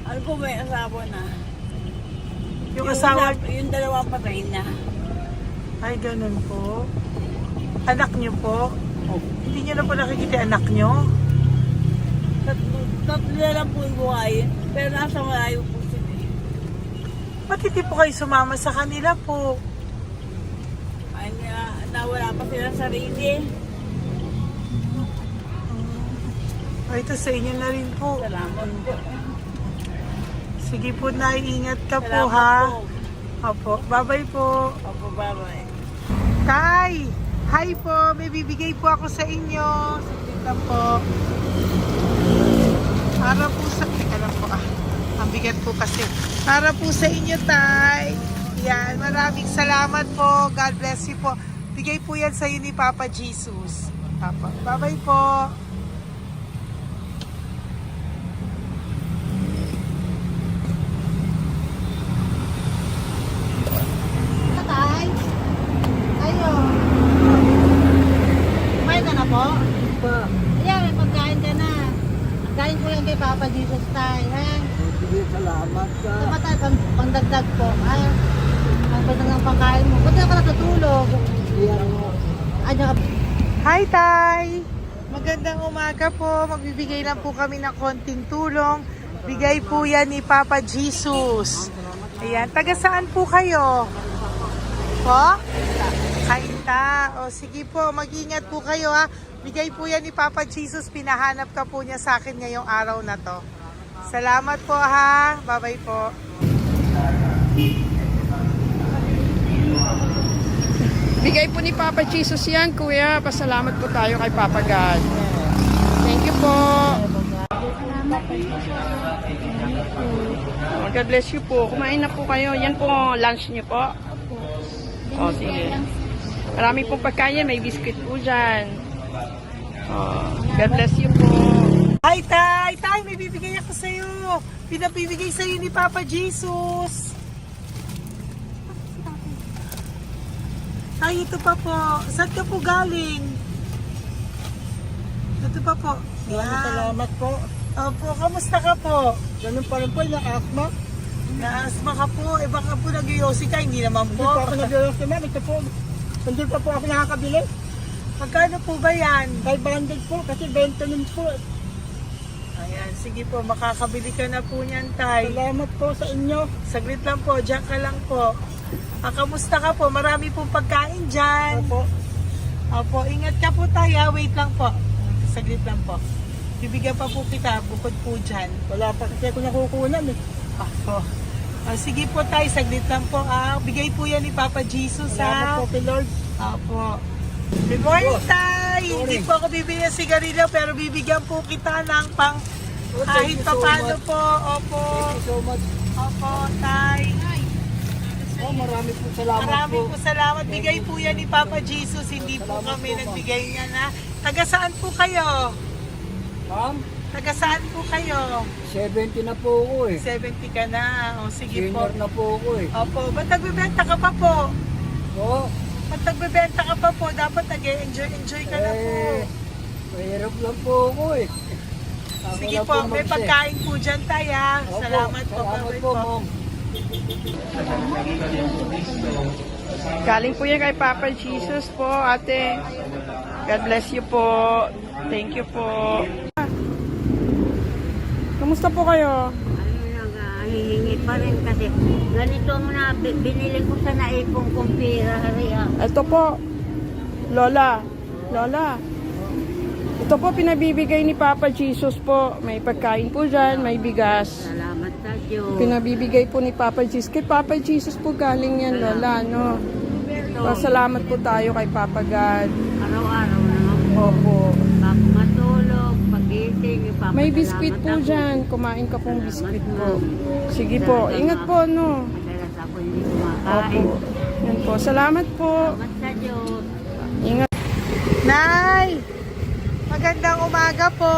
Ano po, may asawa na. Yung asawa? Yung dalawa patay na. Ay, ganun po. Anak nyo po? Opo. Hindi nyo na po nakikita anak nyo? Tatlo na lang po yung buhay. Pero nasa malayo po sila. Ba't hindi po kayo sumama sa kanila po? Ay, nawala pa sila sa sarili. O, ito sa inyo na rin po. Salamat po. Sige po, Nay. Ingat ka po, Salamat ha? po. Opo. Bye-bye po. Opo, bye-bye. Tay! Hi po! May bibigay po ako sa inyo. Saglit lang po. Para po sa... Teka lang po ah. Ang bigat po kasi. Para po sa inyo, Tay. Yan. Maraming salamat po. God bless you po. Bigay po yan sa ni Papa Jesus. Papa. Bye-bye po. Tatay? Ayo. Kumain ka na po? Pa, Ayan, may pagkain ka na. Galing po yan kay Papa Jesus tayo, ha? sige, salamat ka. Tama tayo, pangdagdag po, ha? Ang pagdagdag ng pagkain mo. Ba't ka natutulog? Iyan mo. Ano ka? Hi, Tay! Magandang umaga po. Magbibigay lang po kami ng konting tulong. Bigay po yan ni Papa Jesus. Ayan. Taga saan po kayo? Po? Kainta. O sige po, mag-ingat po kayo ha. Bigay po yan ni Papa Jesus. Pinahanap ka po niya sa akin ngayong araw na to. Salamat po ha. Bye-bye po. Bigay po ni Papa Jesus yan, Kuya. Pasalamat po tayo kay Papa God. Thank you po. Oh, God bless you po. Kumain na po kayo. Yan po lunch niyo po. O, sige. Marami pong pagkain. May biscuit po dyan. Oh, God bless you po. Hi, Tay! Tay, may bibigay ako sa'yo. Pinabibigay sa'yo ni Papa Jesus. Tay, ito pa po. Saan ka po galing? Ito pa po. Maraming salamat po. Opo, kamusta ka po? Ganun pa rin po, na-asma. Naasma ka po. Eh baka po nag-yosi ka. Hindi naman Hindi po. po ako nag-ios naman. Ito po. Hindi pa po ako nakakabili. Magkano po ba yan? 500 po kasi 20 nun po. Ayan, sige po. Makakabili ka na po niyan, Tay. Salamat po sa inyo. Saglit lang po. Diyan ka lang po. Kamusta ka po? Marami pong pagkain dyan. Opo. Opo, ingat ka po tayo. Wait lang po. Saglit lang po. Bibigyan pa po kita bukod po dyan. Wala pa kasi ako nakukunan eh. Opo. Sige po tayo, saglit lang po. Bigay po yan ni Papa Jesus Salamat po kay Lord. Opo. Good morning, Tay! Hindi po ako bibili ng sigarilyo pero bibigyan po kita ng pang kahit you pa so paano much. po. Opo. Thank you so much. Opo, Tay. Oh, marami po salamat Maraming po. po salamat. Bigay po yan ni Papa Jesus. Hindi po Salamat kami po, ma'am. nagbigay niya na. Taga saan po kayo? Ma'am, Taga saan po kayo? 70 na po ako eh. 70 ka na. O sige po. Junior na po ako eh. Opo. Ba't nagbibenta ka pa po? Oo. Ba't nagbibenta ka pa po? Dapat nag-enjoy ka na po. Mahirap lang po ako eh. Ako Sige lang po, may mag-share. pagkain po dyan tayo. Opo, Salamat po. Salamat Bye-bye po, po. ma'am. Galing po yan kay Papa Jesus po, ate. God bless you po. Thank you po. Kamusta po kayo? Hihingi pa rin kasi ganito mo na binili ko sa naipong kong pera. Ito po, Lola. Lola. Ito po pinabibigay ni Papa Jesus po. May pagkain po dyan, may bigas. Salamat sa Diyos. Pinabibigay po ni Papa Jesus. Kay Papa Jesus po galing yan, Lola, no? Salamat po tayo kay Papa God. Araw-araw naman po. Opo. Bago matulog, pagising, ipapasalamat May biskuit po ako. dyan. Kumain ka pong biskuit po. Sige po. Ingat po, no? Madalas ako hindi kumakain. Opo. Yan po. Salamat po. Salamat sa Diyos. Ingat. Nay! Magandang umaga po.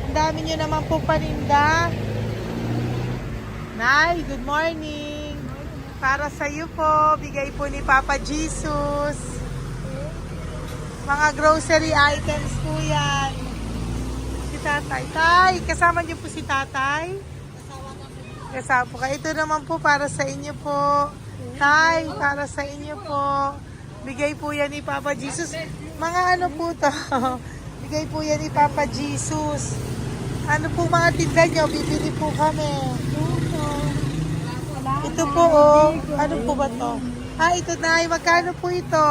Ang dami nyo naman po paninda. Nay, good morning. Para sa iyo po, bigay po ni Papa Jesus. Mga grocery items po yan. Si Tatay. Tay, kasama niyo po si Tatay? Kasama po kayo. Ito naman po para sa inyo po. Tay, para sa inyo po. Bigay po yan ni Papa Jesus. Mga ano po to? Bigay po yan ni Papa Jesus. Ano po mga tinda nyo? Bibili po kami. Ito po oh. Ano po ba to? Ito na. Magkano po ito?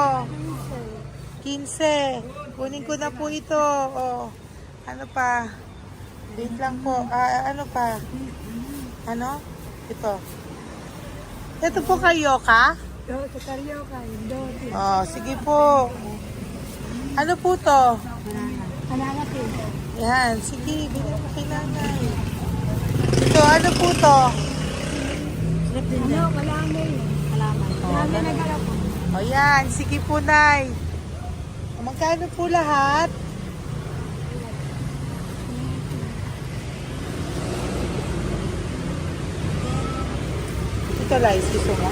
15. Kunin ko na po ito. Oh. Ano pa? Wait lang po. Ano pa? Ano? Ito. Ito po kayo ka? Oo, sa Carioca, yung Oh, sige po. Ano po to? Anak eh. Yan, sige, bigyan mo kay nanay. Ito, ano po to? Ano, kalamay. Kalamay. Kalamay na gala po. O yan, sige po, nay. Magkano po lahat? Ito, Lies, gusto mo?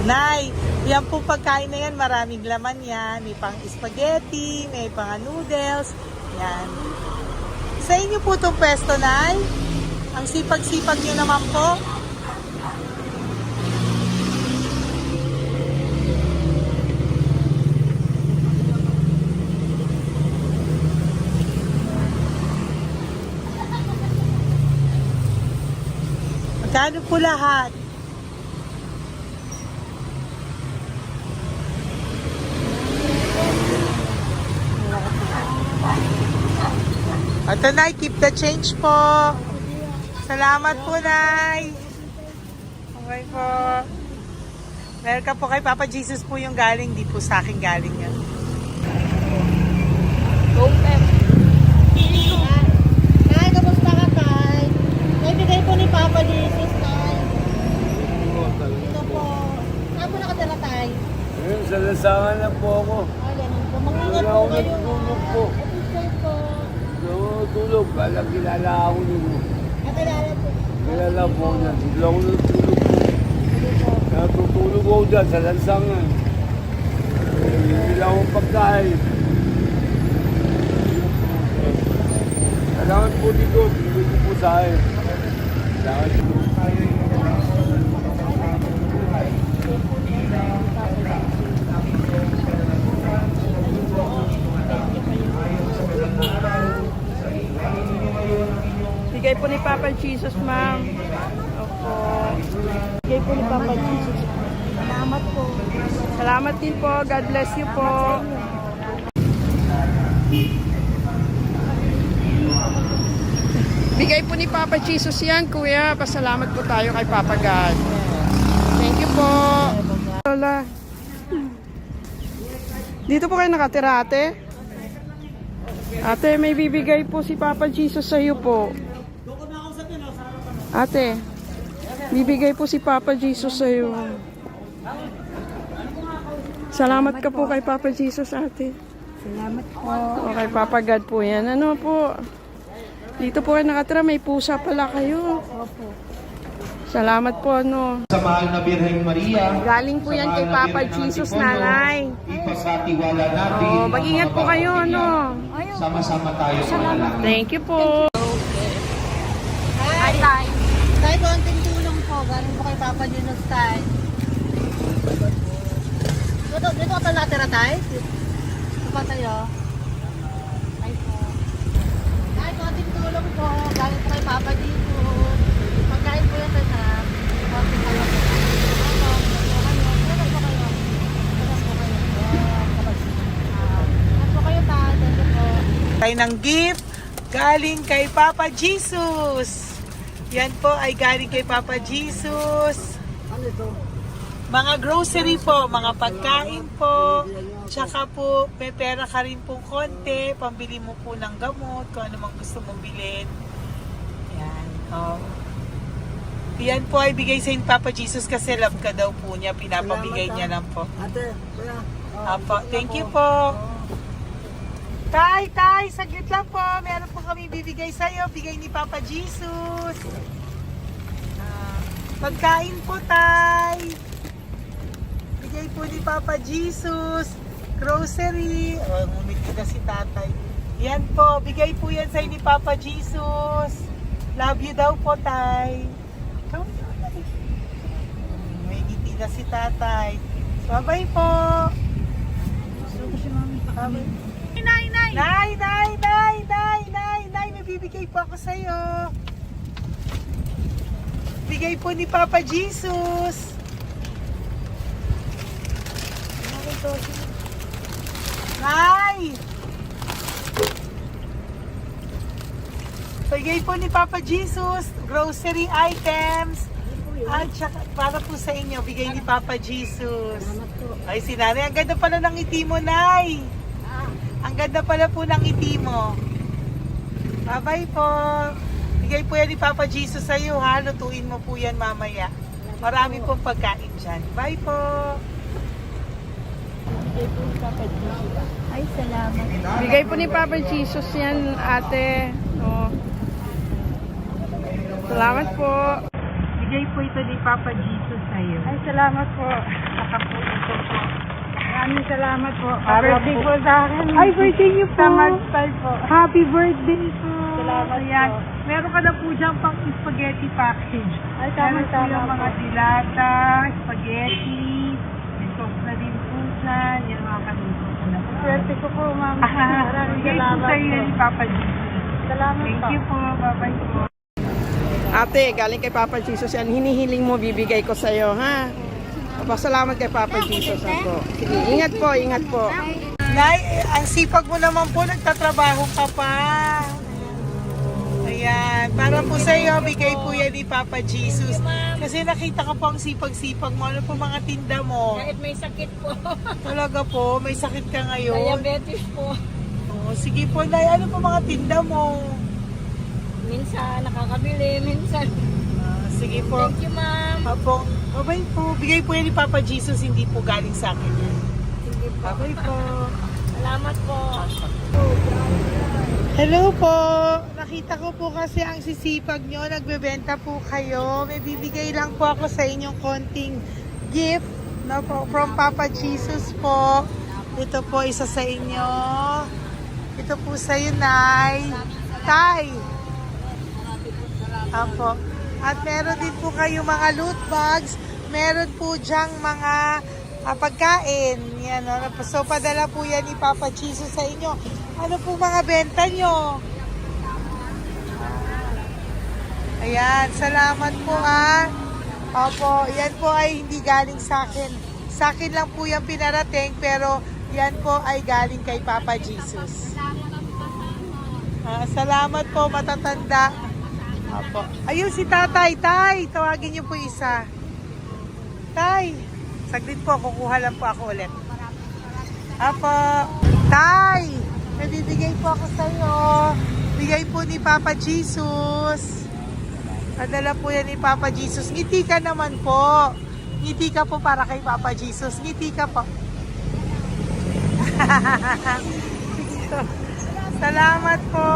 Nay, yan po pagkain na yan, maraming laman yan. May pang spaghetti, may pang noodles. Yan. Sa inyo po itong pwesto, Nay? Ang sipag-sipag nyo naman po. Magkano po lahat? Ito, Nay, keep the change po. Salamat po, Nay. Okay po. Welcome po kay Papa Jesus po yung galing. Di po sa akin galing yan. Go, Pep. Tay, kamusta ka, Tay? May bigay po ni Papa Jesus, Tay. Ito po. Saan po nakatira, Tay? Ngayon, sa lasangan na po ako. Ay, ganun po. Mag-ingat Wala po ako kayo. natutulog po. Episode po. Natutulog. Kala kilala ako nyo. Nakilala po. Kilala po niya. Bigla ako natutulog po. Natutulog ako dyan sa lansangan. Hindi lang akong pagkain. Kailangan po dito. Bigay ko po sa akin. Kailangan dito. Bigay po ni Papa Jesus, ma'am. Opo. Bigay po ni Papa Jesus. Salamat po. Salamat din po. God bless you po. Bigay po ni Papa Jesus yan, kuya. Pasalamat po tayo kay Papa God. Thank you po. Lola. Dito po kayo nakatira, ate? Ate, may bibigay po si Papa Jesus sa iyo po. Ate, bibigay po si Papa Jesus sa iyo. Salamat ka po kay Papa Jesus, ate. Salamat po. O kay Papa God po yan. Ano po? Dito po kayo nakatira, may pusa pala kayo. Opo. Salamat po, ano. Sa mahal na Birheng Maria. Galing po yan kay Papa Jesus, nanay. Ipagkatiwala natin. Oh, mag-ingat po kayo, ano. Sama-sama tayo manalangin. Thank you po. Hi, Tay. Tay, konting tulong po. Galing po kay Papa Junos, Tay. Dito ka pala natira, Tay? Dito pa tayo. Tay po. Tay, konting tulong po. Galing po kay Papa Junos. Pagkain po yan, Tay, sa konting kayo. Tayo ng gift galing kay Papa Jesus. Yan po ay galing kay Papa Jesus. Mga grocery po, mga pagkain po. Tsaka po, may pera ka rin pong konti. Pambili mo po ng gamot, kung ano mang gusto mong bilhin. Yan. Oh. Yan po ay bigay sa Papa Jesus kasi love ka daw po niya. Pinapabigay niya lang po. Ate, kuya. Apo, thank you po. Tay, saglit lang po. Meron po kami bibigay sa'yo. Bigay ni Papa Jesus. Pagkain po, Tay. Bigay po ni Papa Jesus. Grocery. Oh, ngumiti na si Tatay. Yan po. Bigay po yan sa'yo ni Papa Jesus. Love you daw po, Tay. May ngiti na si Tatay. Bye-bye po. Bye-bye. Nay, may bibigay po ako sa'yo. Bigay po ni Papa Jesus. Nay! Bigay po ni Papa Jesus, grocery items. At saka, para po sa inyo, bigay ni Papa Jesus. Ay, si Nanay, ang ganda pala ng ngiti mo, Nay. Ang ganda pala po ng ngiti mo. Bye-bye po. Bigay po yan ni Papa Jesus sa iyo, ha? Lutuin mo po yan mamaya. Marami pong pagkain dyan. Bye po. Ay, salamat. Bigay po ni Papa Jesus yan, ate. No. Salamat po. Bigay po ito ni Papa Jesus sa iyo. Ay, salamat po. Saka po ito po. Maraming salamat po. Para Birthday po- po sa akin. Ay, birthday niyo po. Sa March 5 po. Happy birthday po. Salamat Ayan. po. Meron ka na po dyan pang spaghetti package. Ay, Meron po tama-tama yung mga po. dilata, spaghetti, may sauce na din po dyan. Yan mga kaluto ko na po. Swerte ko po, ma'am. Maraming Bigay po salamat sa iyo po. ni Papa Jesus. Salamat Thank po. you po. Bye-bye po. Ate, galing kay Papa Jesus yan. Hinihiling mo, bibigay ko sa'yo, ha? Papasalamat kay Papa Jesus ako. Sige, ingat po, ingat po. Nay, ang sipag mo naman po, nagtatrabaho ka pa. Ayan, para po sa iyo, bigay po yan ni Papa Jesus. Kasi nakita ko po ang sipag-sipag mo. Ano po mga tinda mo? Kahit may sakit po. Talaga po, may sakit ka ngayon. Diabetes po. Oh, sige po, Nay, ano po mga tinda mo? Minsan nakakabili, minsan. Sige po. Thank you, ma'am. Apo, bye po. Bigay po yan ni Papa Jesus, hindi po galing sa akin yan. Sige po. Bye po. Salamat po. Hello po. Nakita ko po kasi ang sisipag nyo. Nagbebenta po kayo. May bibigay lang po ako sa inyong konting gift, no, po, from Papa Jesus po. Ito po isa sa inyo. Ito po sa iyo, Nay. Tay. Apo. At meron din po kayo mga loot bags. Meron po dyang mga pagkain. Yan, no? So, padala po yan ni Papa Jesus sa inyo. Ano po mga benta nyo? Ayan, salamat po Opo, yan po ay hindi galing sa akin. Sa akin lang po yan pinarating, pero yan po ay galing kay Papa Jesus. Salamat po, matatanda. Opo. Ayun si Tatay. Tay, tawagin niyo po isa. Tay, saglit po, kukuha lang po ako ulit. Apo. Tay, may bibigay po ako sa iyo. Bigay po ni Papa Jesus. Padala po yan ni Papa Jesus. Ngiti ka naman po. Ngiti ka po para kay Papa Jesus. Ngiti ka po. Salamat po.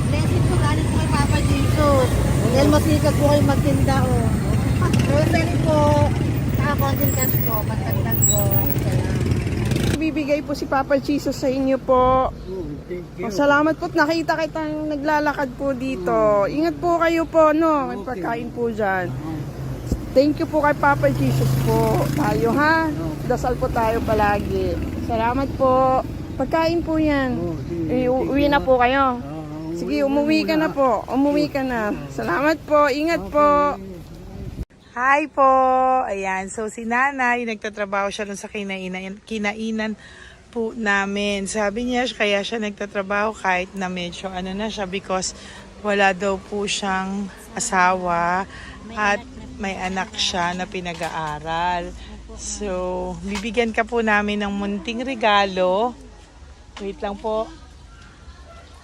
Blessing po galing po kay Papa Jesus. Dahil masikap po kayo magtinda, oh. Grocery po. Saka content cash po. Pagtagdag po. Salamat. Bibigay po si Papa Jesus sa inyo po. Thank you. Salamat po. Nakita kitang naglalakad po dito. Ingat po kayo po, no? May pagkain po dyan. Thank you po kay Papa Jesus po. Tayo, ha? Dasal po tayo palagi. Salamat po. Pagkain po yan. Uwi na po kayo. Sige, umuwi ka na po. Umuwi ka na. Salamat po. Ingat po. Hi po! Ayan, so si Nanay, nagtatrabaho siya dun sa kinainan po namin. Sabi niya, kaya siya nagtatrabaho kahit na medyo ano na siya because wala daw po siyang asawa at may anak siya na pinag-aaral. So, bibigyan ka po namin ng munting regalo. Wait lang po.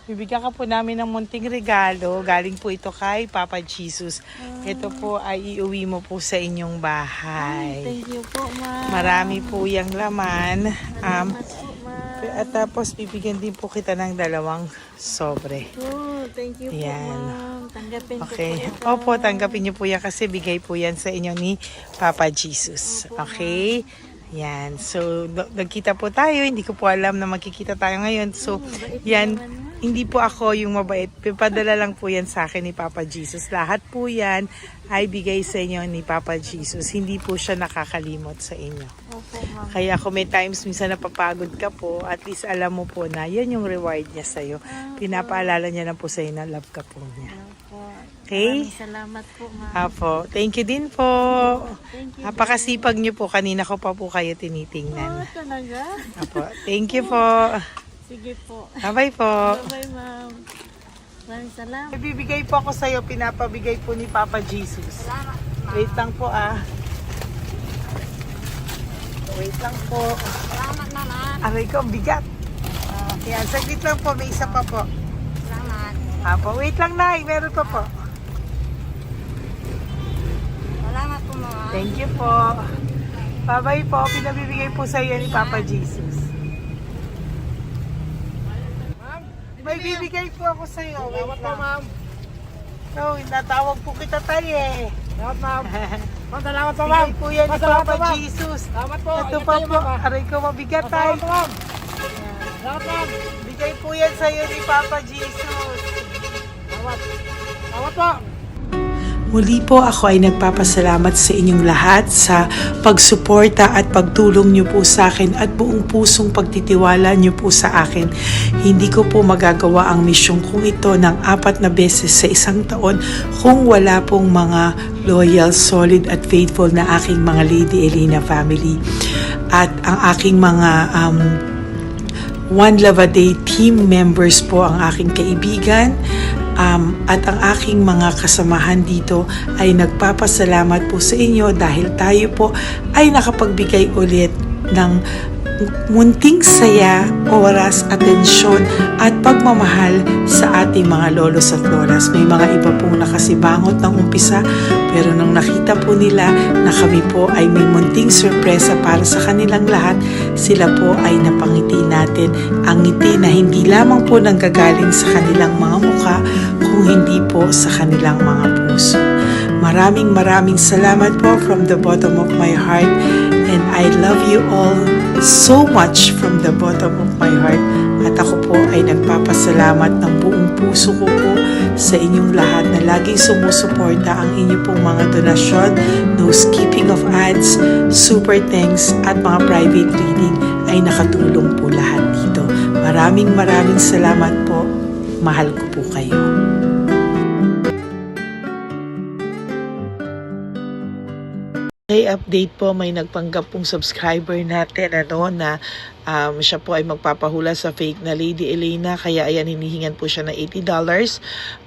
Bibigyan ka po namin ng munting regalo. Galing po ito kay Papa Jesus. Ito po ay iuwi mo po sa inyong bahay. Thank you po, ma'am. Marami po yung laman. Salamat po, ma'am. At tapos bibigyan din po kita ng 2 sobre. Oh, thank you po, Yan. ma'am. Tanggapin ko Okay. po ito. Opo, tanggapin niyo po yan kasi bigay po yan sa inyo ni Papa Jesus. Okay? Yan. So, nagkita po tayo. Hindi ko po alam na magkikita tayo ngayon. So, yan. Hindi po ako yung mabait. Padala lang po yan sa akin ni Papa Jesus. Lahat po yan ay bigay sa inyo ni Papa Jesus. Hindi po siya nakakalimot sa inyo. Opo, ma'am. Kaya kung may times minsan napapagod ka po, at least alam mo po na yan yung reward niya sa'yo. Pinapaalala niya na po sa'yo na love ka po niya. Opo. Okay? Maraming salamat po, ma'am. Apo. Thank you din po. Thank you. Napakasipag niyo po. Kanina ko pa po kayo tinitingnan. Talaga? Apo. Thank you po. Sige po. Bye-bye po. Bye-bye, ma'am. Maraming salamat. May bibigay po ako sa'yo. Pinapabigay po ni Papa Jesus. Wait lang po Wait lang po. Salamat, Mama. Aray ko, bigat. Yan, saglit lang po. May isa pa po. Salamat. Apo, wait lang na. Meron pa po. Salamat po, Mama. Thank you po. Bye-bye po. Pinabibigay po sa iyo ni Papa Jesus. May bibigay po ako sa iyo. Wait lang. Ma'am. No, natawag po kita tayo eh. Salamat, ma'am. Ma'am, salamat po, Bigay po yan ni Salamat Papa po, ma'am. Jesus. Salamat po. Ito Ingat pa kayo, po. ma'am. Aray ko mabigat tayo. Salamat po, ma'am. Salamat, ma'am. Bigay po yan sa iyo ni Papa Jesus. Salamat. Salamat po. Muli po ako ay nagpapasalamat sa inyong lahat sa pagsuporta at pagtulong niyo po sa akin at buong pusong pagtitiwala niyo po sa akin. Hindi ko po magagawa ang misyong kong ito ng 4 na beses sa isang taon kung wala pong mga loyal, solid at faithful na aking mga Lady Elena family. At ang aking mga One Love a Day team members po ang aking kaibigan. At ang aking mga kasamahan dito ay nagpapasalamat po sa inyo dahil tayo po ay nakapagbigay ulit ng munting saya, oras, atensyon at pagmamahal sa ating mga lolos at lolas. May mga iba pong nakasibangot ng umpisa pero nang nakita po nila na kami po ay may munting sorpresa para sa kanilang lahat, sila po ay napangiti natin. Ang ngiti na hindi lamang po nanggagaling sa kanilang mga mukha kung hindi po sa kanilang mga puso. Maraming salamat po from the bottom of my heart, and I love you all so much from the bottom of my heart. At ako po ay nagpapasalamat ng buong puso ko po sa inyong lahat na laging sumusuporta. Ang inyo pong mga donasyon, no skipping of ads, super thanks at mga private reading ay nakatulong po lahat dito. Maraming salamat po. Mahal ko po kayo. Okay, update po, may nagpanggap pong subscriber natin na siya po ay magpapahula sa fake na Lady Elena, kaya ayan, hinihingan po siya ng $80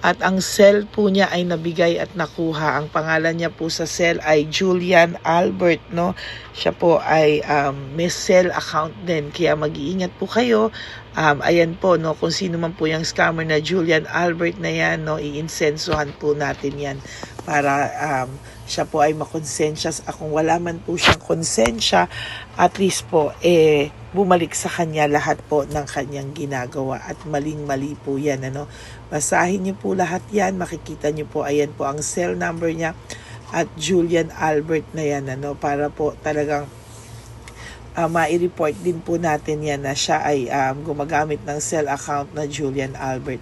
at ang cell po niya ay nabigay at nakuha. Ang pangalan niya po sa cell ay Julian Albert, no? Siya po ay may cell account din, kaya mag-iingat po kayo. Ayan po, no, kung sino man po yung scammer na Julian Albert na yan, no, iinsensuhan po natin yan para siya po ay makonsensya. Kung wala man po siyang konsensya, at least po bumalik sa kanya lahat po ng kanyang ginagawa at maling-mali po yan, ano. Basahin niyo po lahat yan, makikita niyo po, ayan po ang cell number niya at Julian Albert na yan, ano, para po talagang ma-report din po natin yan na siya ay gumagamit ng cell account na Julian Albert.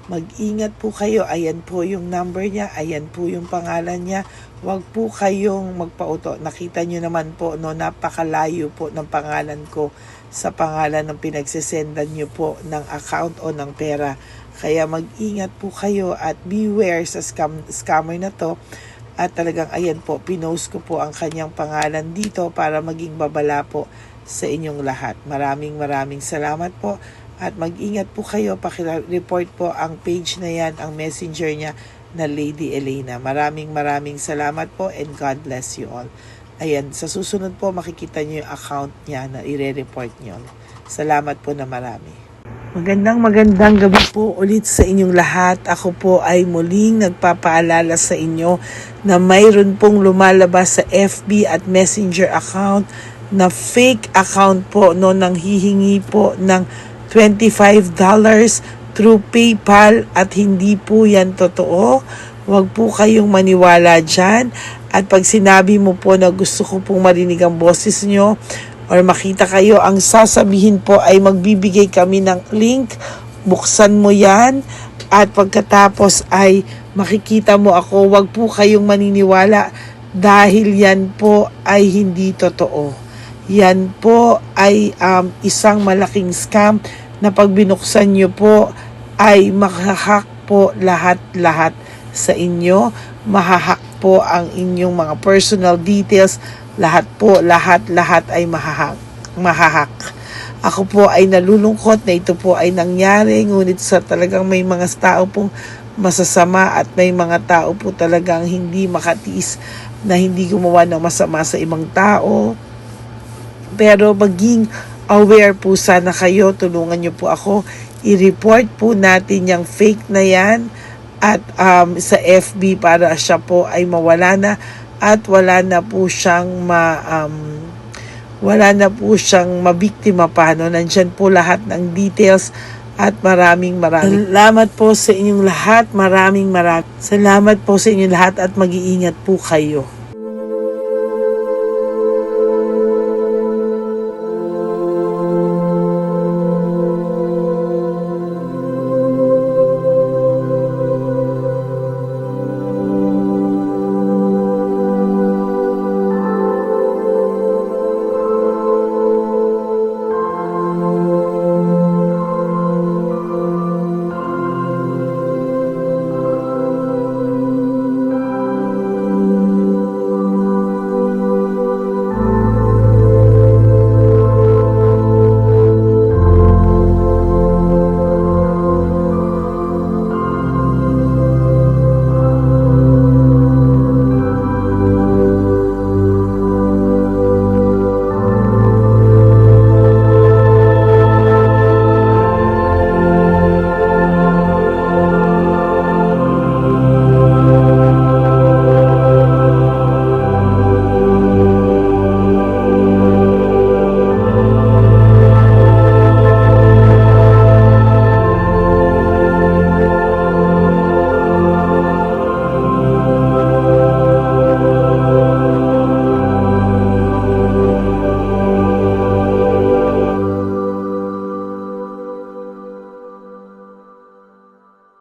Mag-ingat po kayo. Ayan po yung number niya. Ayan po yung pangalan niya. Huwag po kayong magpauto. Nakita nyo naman po, no, napakalayo po ng pangalan ko sa pangalan ng pinagsesendan nyo po ng account o ng pera. Kaya mag-ingat po kayo at beware sa scammer na to. At talagang ayan po, pinost ko po ang kanyang pangalan dito para maging babala po sa inyong lahat. Maraming salamat po. At mag-ingat po kayo, pakireport po ang page na yan, ang messenger niya na Lady Elena. Maraming salamat po and God bless you all. Ayan, sa susunod po makikita niyo yung account niya na i-report niyo. Salamat po na marami. Magandang gabi po ulit sa inyong lahat. Ako po ay muling nagpapaalala sa inyo na mayroon pong lumalabas sa FB at Messenger account na fake account po no, nang hihingi po ng $25 through PayPal at hindi po yan totoo. Huwag po kayong maniwala dyan. At pag sinabi mo po na gusto ko pong marinig ang boses nyo, or makita kayo, ang sasabihin po ay magbibigay kami ng link, buksan mo yan, at pagkatapos ay makikita mo ako. Huwag po kayong maniniwala dahil yan po ay hindi totoo. Yan po ay isang malaking scam na pag binuksan nyo po ay makahak po lahat-lahat sa inyo. Mahahak po ang inyong mga personal details. Lahat ay mahahak. Ako po ay nalulungkot na ito po ay nangyari, ngunit sa talagang may mga tao pong masasama at may mga tao po talagang hindi makatiis na hindi gumawa ng masama sa ibang tao. Pero maging aware po sana kayo, tulungan niyo po ako, i-report po natin yung fake na yan at sa FB para siya po ay mawala na. At wala na po siyang mabiktima pa, no? Nandyan po lahat ng details at maraming salamat po sa inyong lahat. Maraming salamat po sa inyong lahat at mag-iingat po kayo.